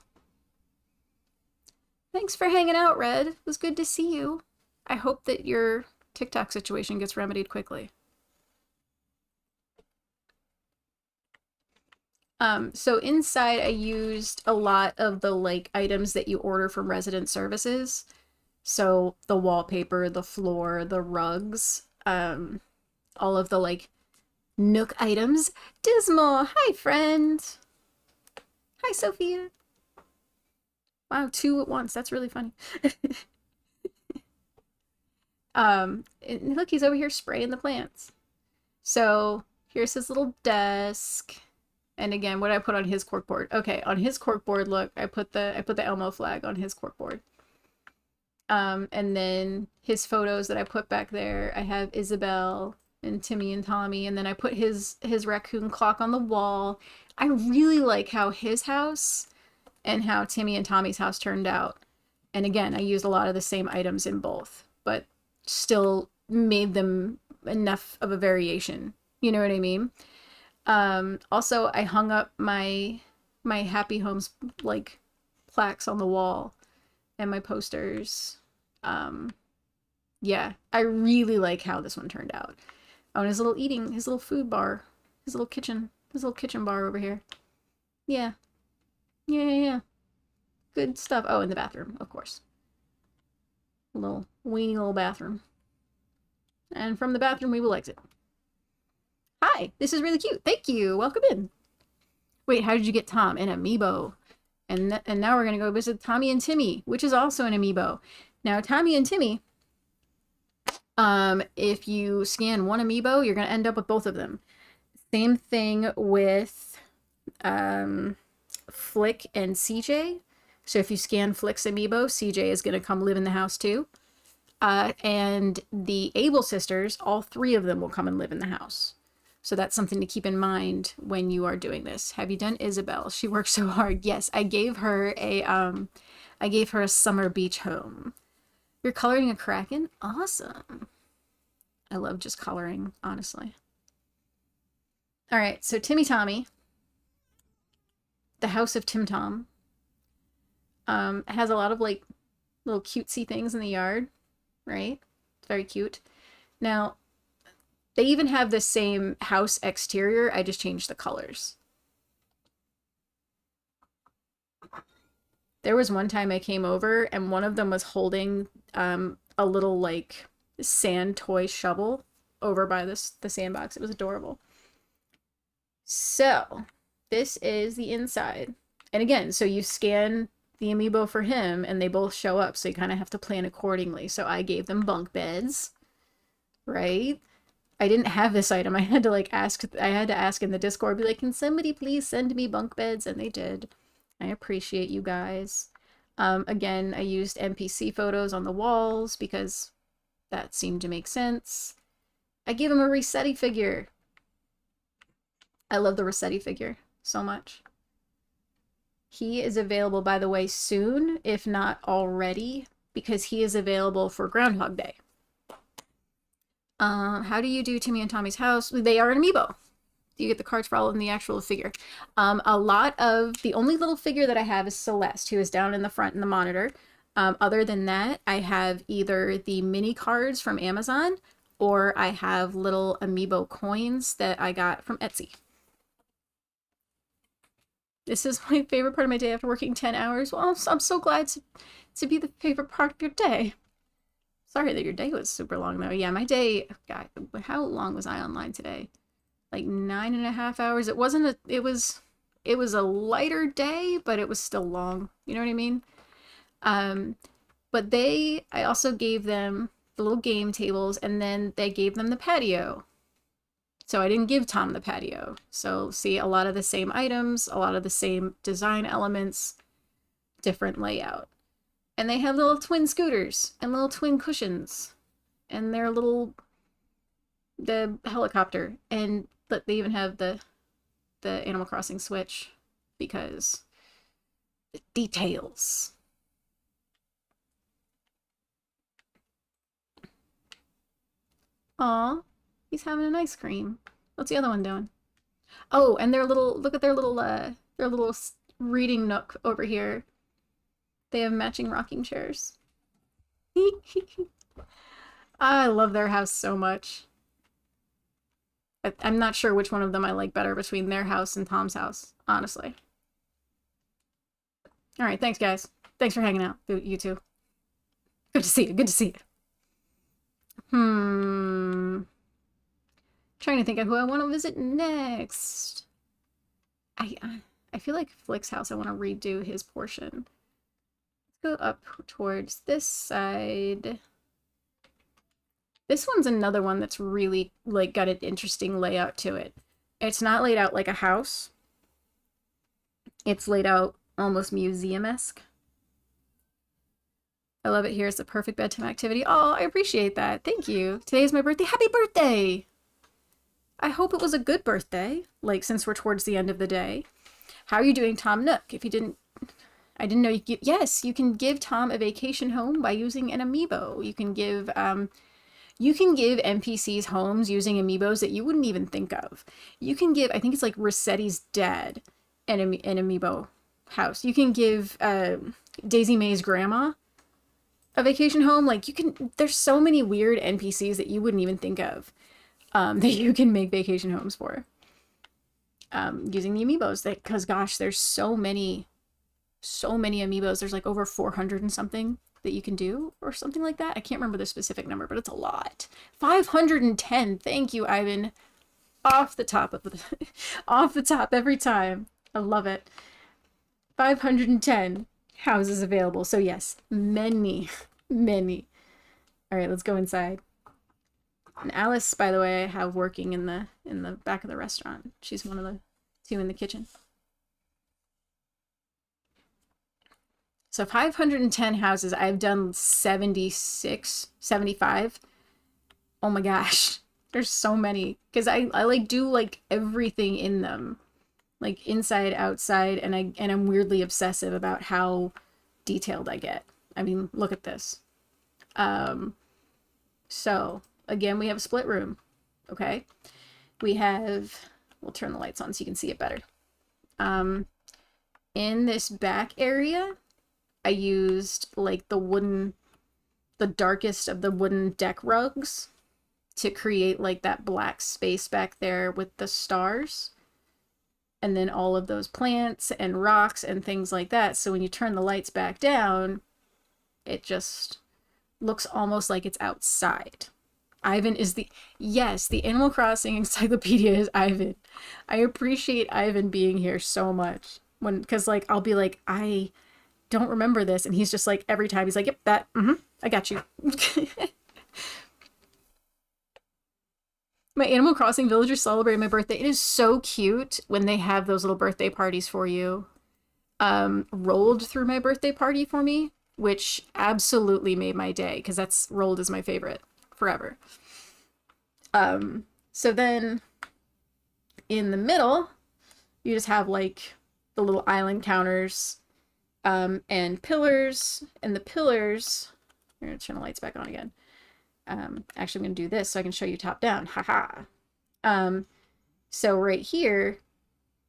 thanks for hanging out, Red. It was good to see you. I hope that your TikTok situation gets remedied quickly. So inside I used a lot of the like items that you order from resident services. So the wallpaper, the floor, the rugs, all of the like Nook items. Dismal, hi friend. Hi Sophia. Wow, 2 at once. That's really funny. Look, he's over here spraying the plants. So here's his little desk. And again, what I put on his corkboard. Okay, on his corkboard, look, I put the Elmo flag on his corkboard. And then his photos that I put back there, I have Isabelle and Timmy and Tommy, and then I put his raccoon clock on the wall. I really like how his house and how Timmy and Tommy's house turned out. And again, I used a lot of the same items in both, but still made them enough of a variation. You know what I mean? Also, I hung up my Happy Homes like plaques on the wall and my posters. Yeah, I really like how this one turned out. Oh, and his little food bar, his little kitchen bar over here. Yeah. Yeah. Good stuff. Oh, in the bathroom, of course. A little weeny little bathroom. And from the bathroom, we will exit. Hi, this is really cute. Thank you. Welcome in. Wait, how did you get Tom? An amiibo. And now we're going to go visit Tommy and Timmy, which is also an amiibo. Now, Tommy and Timmy, if you scan one amiibo, you're going to end up with both of them. Same thing with Flick and CJ. So if you scan Flick's amiibo, CJ is going to come live in the house too. And the Able sisters, all 3 of them will come and live in the house. So that's something to keep in mind when you are doing this. Have you done Isabelle? She works so hard. Yes, I gave her a summer beach home. You're coloring a Kraken? Awesome. I love just coloring, honestly. All right, so Timmy Tommy, the house of Tim Tom, has a lot of like little cutesy things in the yard, right? It's very cute. Now, they even have the same house exterior. I just changed the colors. There was one time I came over and one of them was holding a little like sand toy shovel over by the sandbox. It was adorable. So this is the inside. And again, so you scan the amiibo for him and they both show up. So you kind of have to plan accordingly. So I gave them bunk beds, right? I didn't have this item. I had to ask in the Discord, be like, can somebody please send me bunk beds? And they did. I appreciate you guys. Again, I used NPC photos on the walls because that seemed to make sense. I gave him a Resetti figure. I love the Resetti figure so much. He is available, by the way, soon, if not already, because he is available for Groundhog Day. How do you do Timmy and Tommy's house? They are an amiibo. You get the cards for all of them, the actual figure. The only little figure that I have is Celeste, who is down in the front in the monitor. Other than that, I have either the mini cards from Amazon or I have little amiibo coins that I got from Etsy. This is my favorite part of my day after working 10 hours. Well, I'm so glad to be the favorite part of your day. Sorry that your day was super long though. Yeah, my day, God, how long was I online today? Like 9.5 hours. It wasn't a, it was a lighter day, but it was still long. You know what I mean? Um, but I also gave them the little game tables and then they gave them the patio. So I didn't give Tom the patio. So see, a lot of the same items, a lot of the same design elements, different layout. And they have little twin scooters and little twin cushions and their little the helicopter, and but they even have the Animal Crossing Switch because the details. Aw, he's having an ice cream. What's the other one doing? Oh, and their little look at their little reading nook over here. They have matching rocking chairs. I love their house so much. I'm not sure which one of them I like better between their house and Tom's house, honestly. All right, thanks, guys. Thanks for hanging out, you two. Good to see you. Good to see you. Trying to think of who I want to visit next. I feel like Flick's house. I want to redo his portion. Let's go up towards this side. This one's another one that's really like got an interesting layout to it. It's not laid out like a house. It's laid out almost museum-esque. I love it here. It's the perfect bedtime activity. Oh, I appreciate that. Thank you. Today's my birthday. Happy birthday! I hope it was a good birthday, like since we're towards the end of the day. How are you doing, Tom Nook? If you didn't, I didn't know you could, yes, you can give Tom a vacation home by using an amiibo. You can give NPCs homes using amiibos that you wouldn't even think of. You can give, I think it's like Rossetti's dad an amiibo house. You can give Daisy May's grandma a vacation home. Like there's so many weird NPCs that you wouldn't even think of that you can make vacation homes for using the amiibos. Because gosh, there's so many amiibos. There's like over 400 and something that you can do or something like that. I can't remember the specific number, but it's a lot. 510. Thank you, Ivan. Off the top off the top every time. I love it. 510 houses available. So yes, many. All right, let's go inside. And Alice, by the way, I have working in the back of the restaurant. She's one of the two in the kitchen. So 510 houses. I've done 76, 75. Oh my gosh. There's so many. Because I like do like everything in them. Like inside, outside, and I'm weirdly obsessive about how detailed I get. I mean, look at this. So again, we have a split room. Okay. We'll turn the lights on so you can see it better. In this back area, I used like the darkest of the wooden deck rugs to create like that black space back there with the stars. And then all of those plants and rocks and things like that. So when you turn the lights back down, it just looks almost like it's outside. Ivan is the Animal Crossing encyclopedia is Ivan. I appreciate Ivan being here so much. Because like I'll be like, I don't remember this, and he's just like every time he's like, yep, that I got you. My Animal Crossing villagers celebrated my birthday. It is so cute when they have those little birthday parties for you. Rolled through my birthday party for me, which absolutely made my day because that's Rolled is my favorite forever. So then in the middle, you just have like the little island counters and pillars, and the pillars, I'm gonna turn the lights back on again. Actually, I'm gonna do this so I can show you top down. Haha. So right here,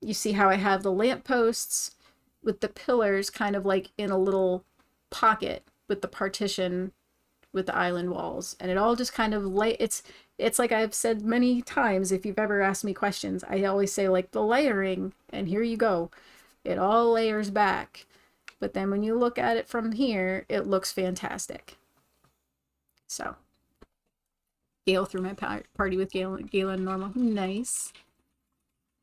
you see how I have the lampposts with the pillars kind of like in a little pocket with the partition with the island walls, and it all just kind of it's like I've said many times, if you've ever asked me questions, I always say like the layering, and here you go. It all layers back. But then when you look at it from here, it looks fantastic. So Gale threw my party with Gale and Normal. Nice.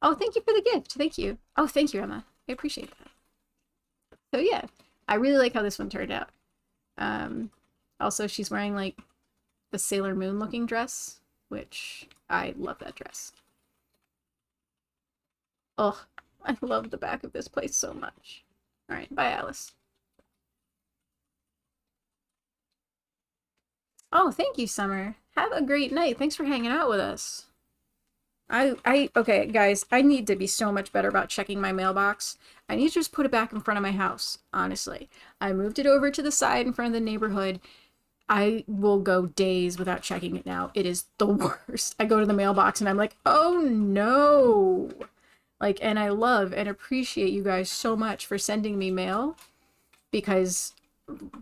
Oh, thank you for the gift. Thank you. Oh, thank you, Emma. I appreciate that. So yeah, I really like how this one turned out. Also, she's wearing like the Sailor Moon looking dress, which I love that dress. Oh, I love the back of this place so much. All right, bye, Alice. Oh, thank you, Summer. Have a great night. Thanks for hanging out with us. Okay, guys, I need to be so much better about checking my mailbox. I need to just put it back in front of my house, honestly. I moved it over to the side in front of the neighborhood. I will go days without checking it now. It is the worst. I go to the mailbox and I'm like, oh no. Like, and I love and appreciate you guys so much for sending me mail because,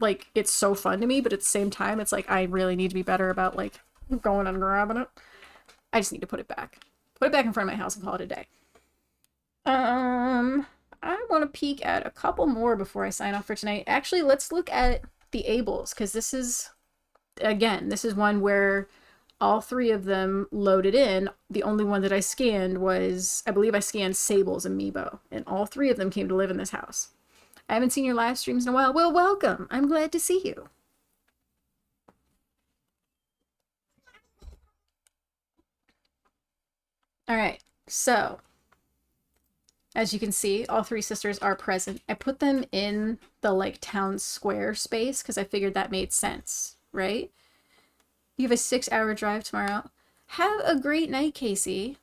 like, it's so fun to me, but at the same time, it's like I really need to be better about, like, going and grabbing it. I just need to put it back. Put it back in front of my house and call it a day. I want to peek at a couple more before I sign off for tonight. Actually, let's look at the Ables, because this is, again, this is one where all three of them loaded in. The only one that I scanned was, I believe I scanned Sable's amiibo, and all three of them came to live in this house. I haven't seen your live streams in a while. Well, welcome. I'm glad to see you. All right, so as you can see, all three sisters are present. I put them in the like town square space because I figured that made sense, right? You have a 6-hour drive tomorrow. Have a great night, Casey.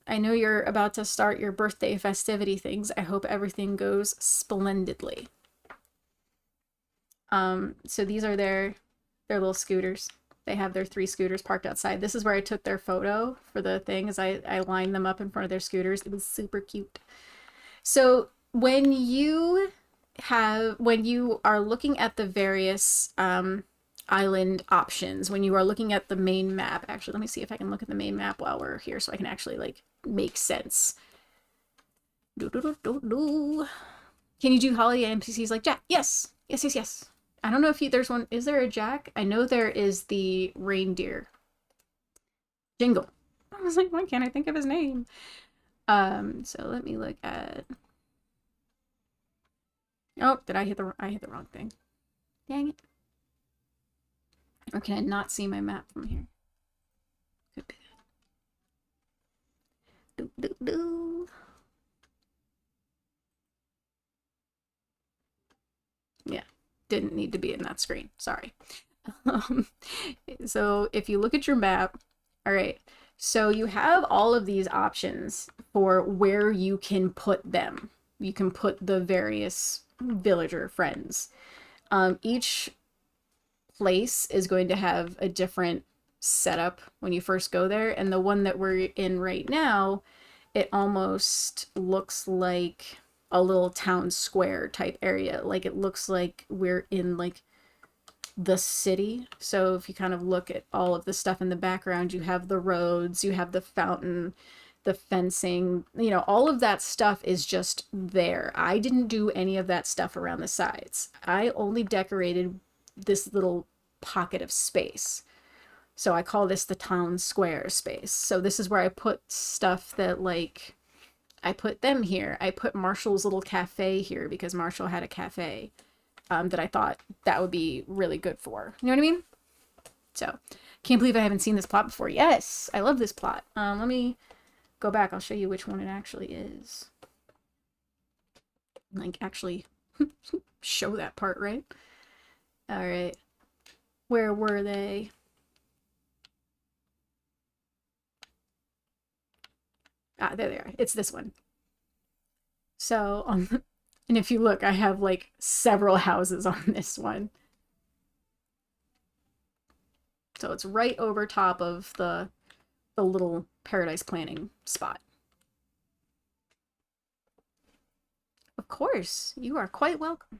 I know you're about to start your birthday festivity things. I hope everything goes splendidly. So these are their little scooters. They have their 3 scooters parked outside. This is where I took their photo for the thing, as I lined them up in front of their scooters. It was super cute. So when you are looking at the various island options, when you are looking at the main map, actually, let me see if I can look at the main map while we're here so I can actually like make sense. Can you do holiday NPCs like Jack? Yes. Yes. I don't know if there's one. Is there a Jack? I know there is the reindeer. Jingle. I was like, why can't I think of his name? So let me look at. Oh, did I hit the wrong thing? Dang it. Or can I not see my map from here? Could be. Yeah. Didn't need to be in that screen. Sorry. So if you look at your map, all right, so you have all of these options for where you can put them. You can put the various villager friends. Each place is going to have a different setup when you first go there, and the one that we're in right now, it almost looks like a little town square type area. Like it looks like we're in like the city. So if you kind of look at all of the stuff in the background, you have the roads, you have the fountain, the fencing, you know, all of that stuff is just there. I didn't do any of that stuff around the sides. I only decorated this little pocket of space. So I call this the town square space. So this is where I put stuff that like, I put them here. I put Marshall's little cafe here because Marshall had a cafe that I thought that would be really good for. You know what I mean? So, can't believe I haven't seen this plot before. Yes, I love this plot. Let me go back. I'll show you which one it actually is. Like, actually show that part, right? All right. Where were they? Ah, there they are. It's this one. So, and if you look, I have like several houses on this one. So it's right over top of the little paradise planning spot. Of course, you are quite welcome.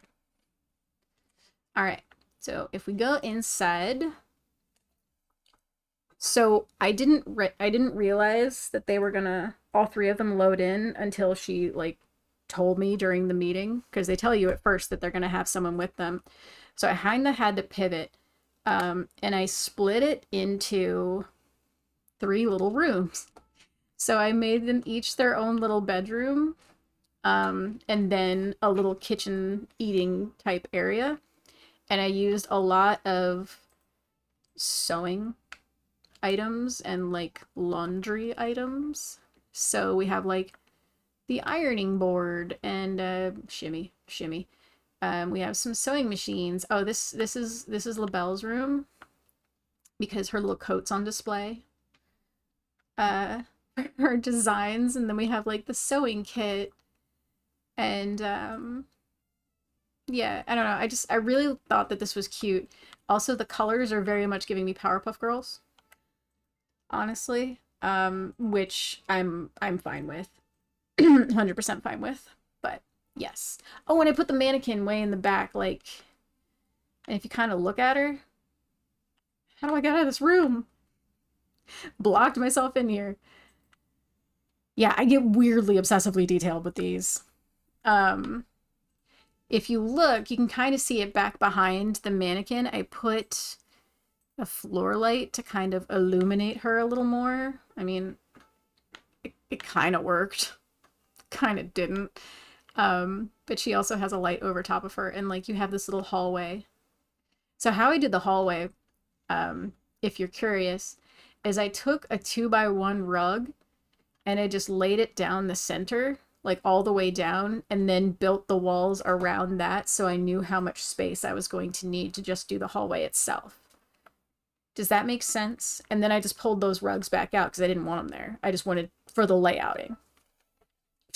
All right. So if we go inside, so I didn't realize that they were gonna all 3 of them load in until she like told me during the meeting, because they tell you at first that they're gonna have someone with them. So I kinda had to pivot. And I split it into 3 little rooms. So I made them each their own little bedroom, and then a little kitchen eating type area. And I used a lot of sewing items and like laundry items. So we have like the ironing board and shimmy. We have some sewing machines. Oh, this is LaBelle's room because her little coat's on display. Uh, her designs, and then we have like the sewing kit, and yeah, I don't know. I really thought that this was cute. Also, the colors are very much giving me Powerpuff Girls, honestly. Which I'm fine with. 100% fine with. But yes. Oh, and I put the mannequin way in the back, like, and if you kind of look at her, how do I get out of this room? Blocked myself in here. Yeah, I get weirdly obsessively detailed with these. Um, if you look, you can kind of see it back behind the mannequin. I put a floor light to kind of illuminate her a little more. I mean, it kind of worked. Kind of didn't. But she also has a light over top of her, and like you have this little hallway. So how I did the hallway, if you're curious, is I took a 2x1 rug and I just laid it down the center, like all the way down, and then built the walls around that so I knew how much space I was going to need to just do the hallway itself. Does that make sense? And then I just pulled those rugs back out because I didn't want them there. I just wanted for the layouting.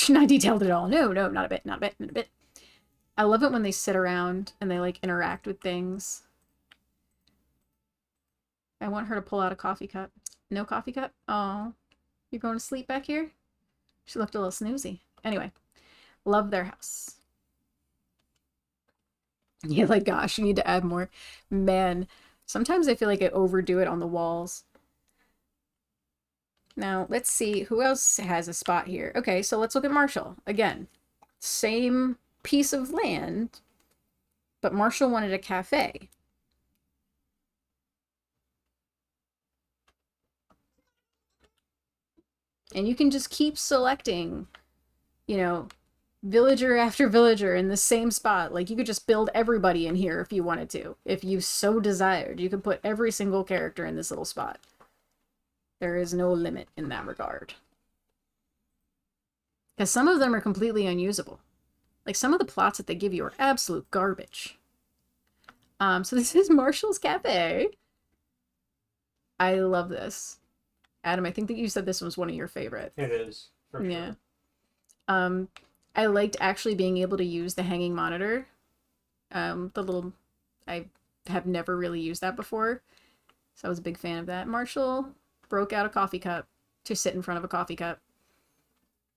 Not detailed at all. No, not a bit, not a bit, not a bit. I love it when they sit around and they like interact with things. I want her to pull out a coffee cup. No coffee cup? Oh, you're going to sleep back here? She looked a little snoozy. Anyway, love their house. Yeah, like, gosh, you need to add more. Man, sometimes I feel like I overdo it on the walls. Now, let's see who else has a spot here. Okay, so let's look at Marshall. Again, same piece of land, but Marshall wanted a cafe. And you can just keep selecting, you know, villager after villager in the same spot. Like, you could just build everybody in here if you wanted to. If you so desired, you could put every single character in this little spot. There is no limit in that regard. Because some of them are completely unusable. Like, some of the plots that they give you are absolute garbage. So this is Marshall's Cafe. I love this. Adam, I think that you said this was one of your favorites. It is, for sure. Yeah. I liked actually being able to use the hanging monitor. I have never really used that before. So I was a big fan of that. Marshall broke out a coffee cup to sit in front of a coffee cup.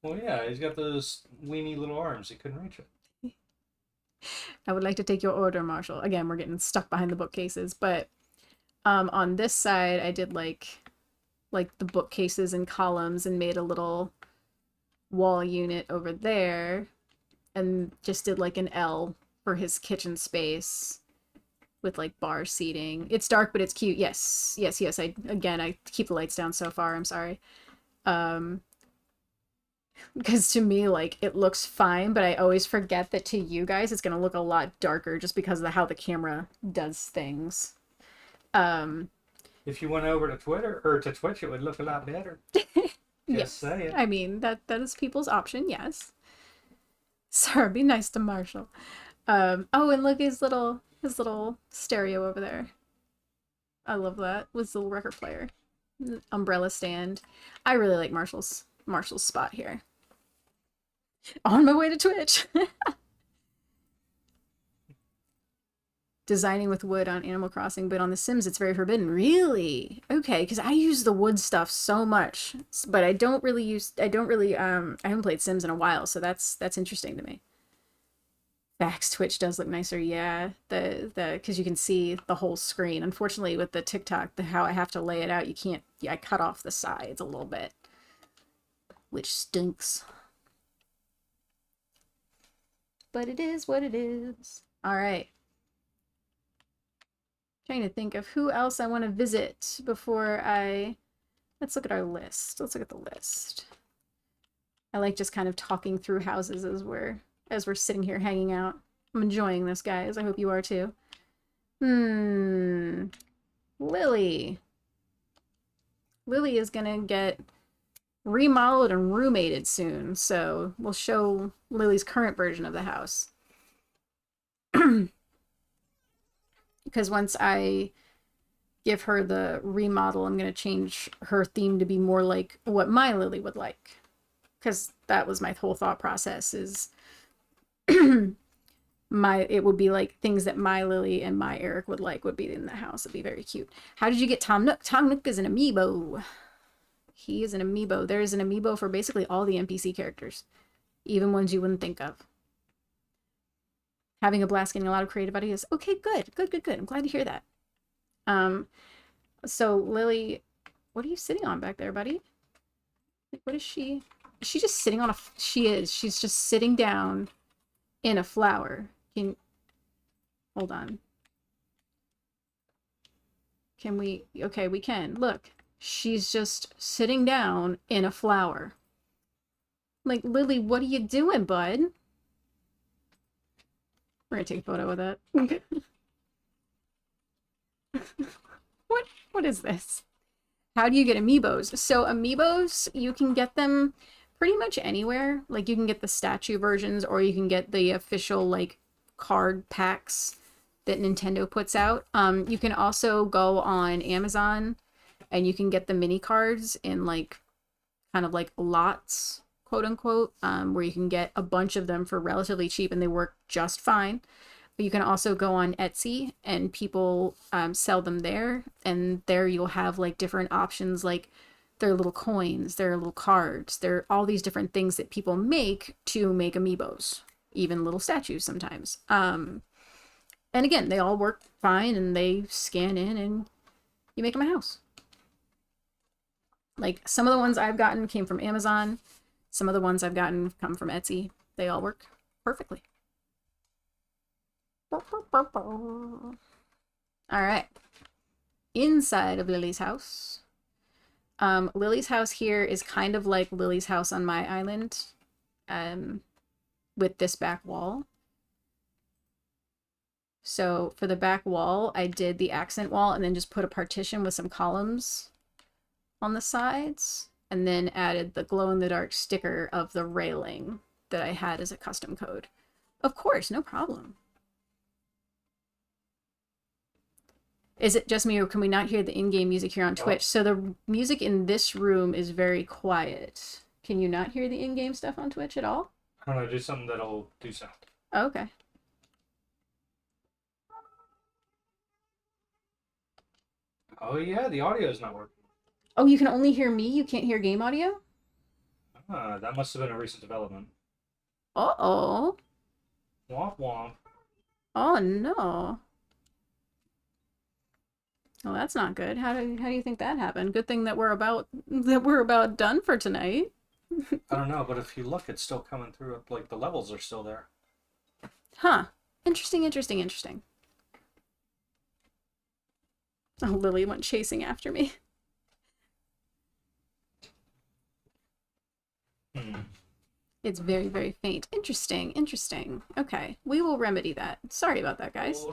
Well, yeah, he's got those weeny little arms. He couldn't reach it. I would like to take your order, Marshall. Again, we're getting stuck behind the bookcases, but on this side, I did like the bookcases and columns and made a little wall unit over there and just did like an L for his kitchen space with like bar seating. It's dark, but it's cute. Yes. I keep the lights down so far. I'm sorry. Because to me, like, it looks fine, but I always forget that to you guys, it's going to look a lot darker just because of how the camera does things. If you went over to Twitter or to Twitch, it would look a lot better. Yes. Saying. I mean, that is people's option, yes. Sorry, be nice to Marshall. Oh, and look, his little stereo over there. I love that. With his little record player. Umbrella stand. I really like Marshall's spot here. On my way to Twitch. Designing with wood on Animal Crossing, but on The Sims it's very forbidden. Really? Okay, because I use the wood stuff so much, but I haven't played Sims in a while, so that's interesting to me. Facts, Twitch does look nicer, yeah. Because you can see the whole screen. Unfortunately, with the TikTok, how I have to lay it out, you can't. I cut off the sides a little bit, which stinks. But it is what it is. All right. Trying to think of who else I want to visit before I... Let's look at our list. Let's look at the list. I like just kind of talking through houses as we're sitting here hanging out. I'm enjoying this, guys. I hope you are too. Lily. Lily is gonna get remodeled and roommated soon, so we'll show Lily's current version of the house. Because once I give her the remodel, I'm going to change her theme to be more like what my Lily would like. Because that was my whole thought process, is it would be like things that my Lily and my Eric would like would be in the house. It'd be very cute. How did you get Tom Nook? Tom Nook is an amiibo. He is an amiibo. There is an amiibo for basically all the NPC characters, even ones you wouldn't think of. Having a blast, getting a lot of creative ideas. Okay, good. I'm glad to hear that. So Lily, what are you sitting on back there, buddy? What is she? Is she just sitting on a... She is. She's just sitting down in a flower. Hold on. Can we... Okay, we can. Look. She's just sitting down in a flower. Like, Lily, what are you doing, bud? We're gonna take a photo of that. What is this? How do you get amiibos? So amiibos, you can get them pretty much anywhere. Like, you can get the statue versions, or you can get the official, like, card packs that Nintendo puts out. You can also go on Amazon, and you can get the mini cards in, like, kind of like lots, quote unquote, where you can get a bunch of them for relatively cheap, and they work just fine. But you can also go on Etsy, and people sell them there, and there you'll have like different options, like their little coins, their little cards, there are all these different things that people make to make amiibos, even little statues sometimes. And again, they all work fine, and they scan in, and you make them a house. Like, some of the ones I've gotten came from Amazon. Some of the ones I've gotten come from Etsy. They all work perfectly. All right. Inside of Lily's house. Lily's house here is kind of like Lily's house on my island, with this back wall. So for the back wall, I did the accent wall and then just put a partition with some columns on the sides, and then added the glow-in-the-dark sticker of the railing that I had as a custom code. Of course, no problem. Is it just me, or can we not hear the in-game music here on Twitch? So the music in this room is very quiet. Can you not hear the in-game stuff on Twitch at all? I'm gonna do something that'll do sound. Oh, okay. Oh yeah, the audio is not working. Oh, you can only hear me? You can't hear game audio? Ah, that must have been a recent development. Uh-oh. Womp womp. Oh, no. Well, that's not good. How do you think that happened? Good thing that we're about done for tonight. I don't know, but if you look, it's still coming through. Like, the levels are still there. Huh. Interesting. Oh, Lily went chasing after me. It's very, very faint. Interesting. Okay, we will remedy that. Sorry about that, guys.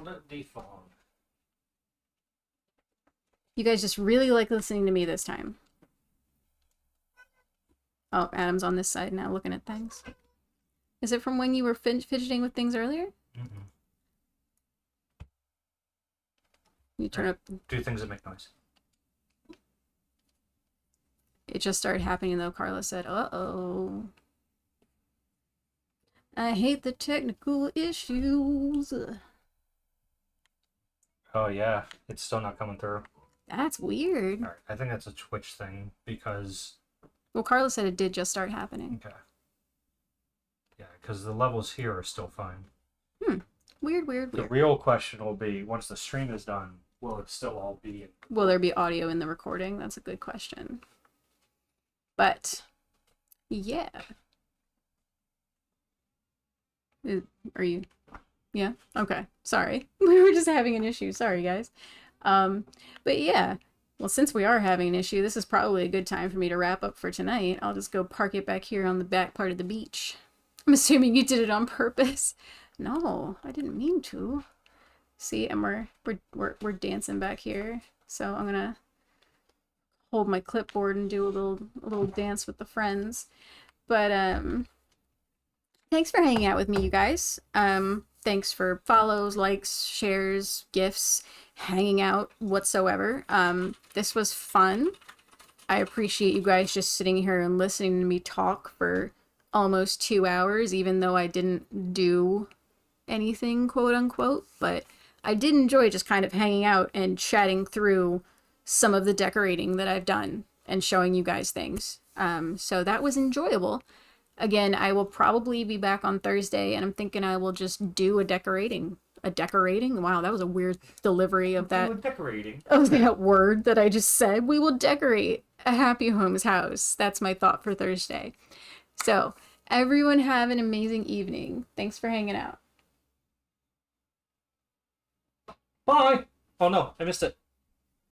You guys just really like listening to me this time. Oh, Adam's on this side now looking at things. Is it from when you were fidgeting with things earlier? Mm-hmm. You turn up... Do things that make noise. It just started happening though, Carla said. Uh-oh. I hate the technical issues. Oh yeah, it's still not coming through. That's weird. All right, I think that's a Twitch thing because... Well, Carla said it did just start happening. Okay. Yeah, because the levels here are still fine. Weird. The real question will be, once the stream is done, will it still all be... Will there be audio in the recording? That's a good question. But, yeah. Are you... Yeah? Okay. Sorry. We were just having an issue. Sorry, guys. But yeah, well, since we are having an issue, this is probably a good time for me to wrap up for tonight. I'll just go park it back here on the back part of the beach. I'm assuming you did it on purpose. No, I didn't mean to. See, and we're dancing back here. So I'm gonna hold my clipboard and do a little dance with the friends. But thanks for hanging out with me, you guys. Thanks for follows, likes, shares, gifts, hanging out whatsoever. This was fun. I appreciate you guys just sitting here and listening to me talk for almost 2 hours, even though I didn't do anything, quote unquote. But I did enjoy just kind of hanging out and chatting through some of the decorating that I've done and showing you guys things. So that was enjoyable. Again, I will probably be back on Thursday, and I'm thinking I will just do a decorating. A decorating? Wow, that was a weird delivery of that. Decorating. Of that word that I just said. We will decorate a Happy Homes house. That's my thought for Thursday. So, everyone have an amazing evening. Thanks for hanging out. Bye! Oh no, I missed it.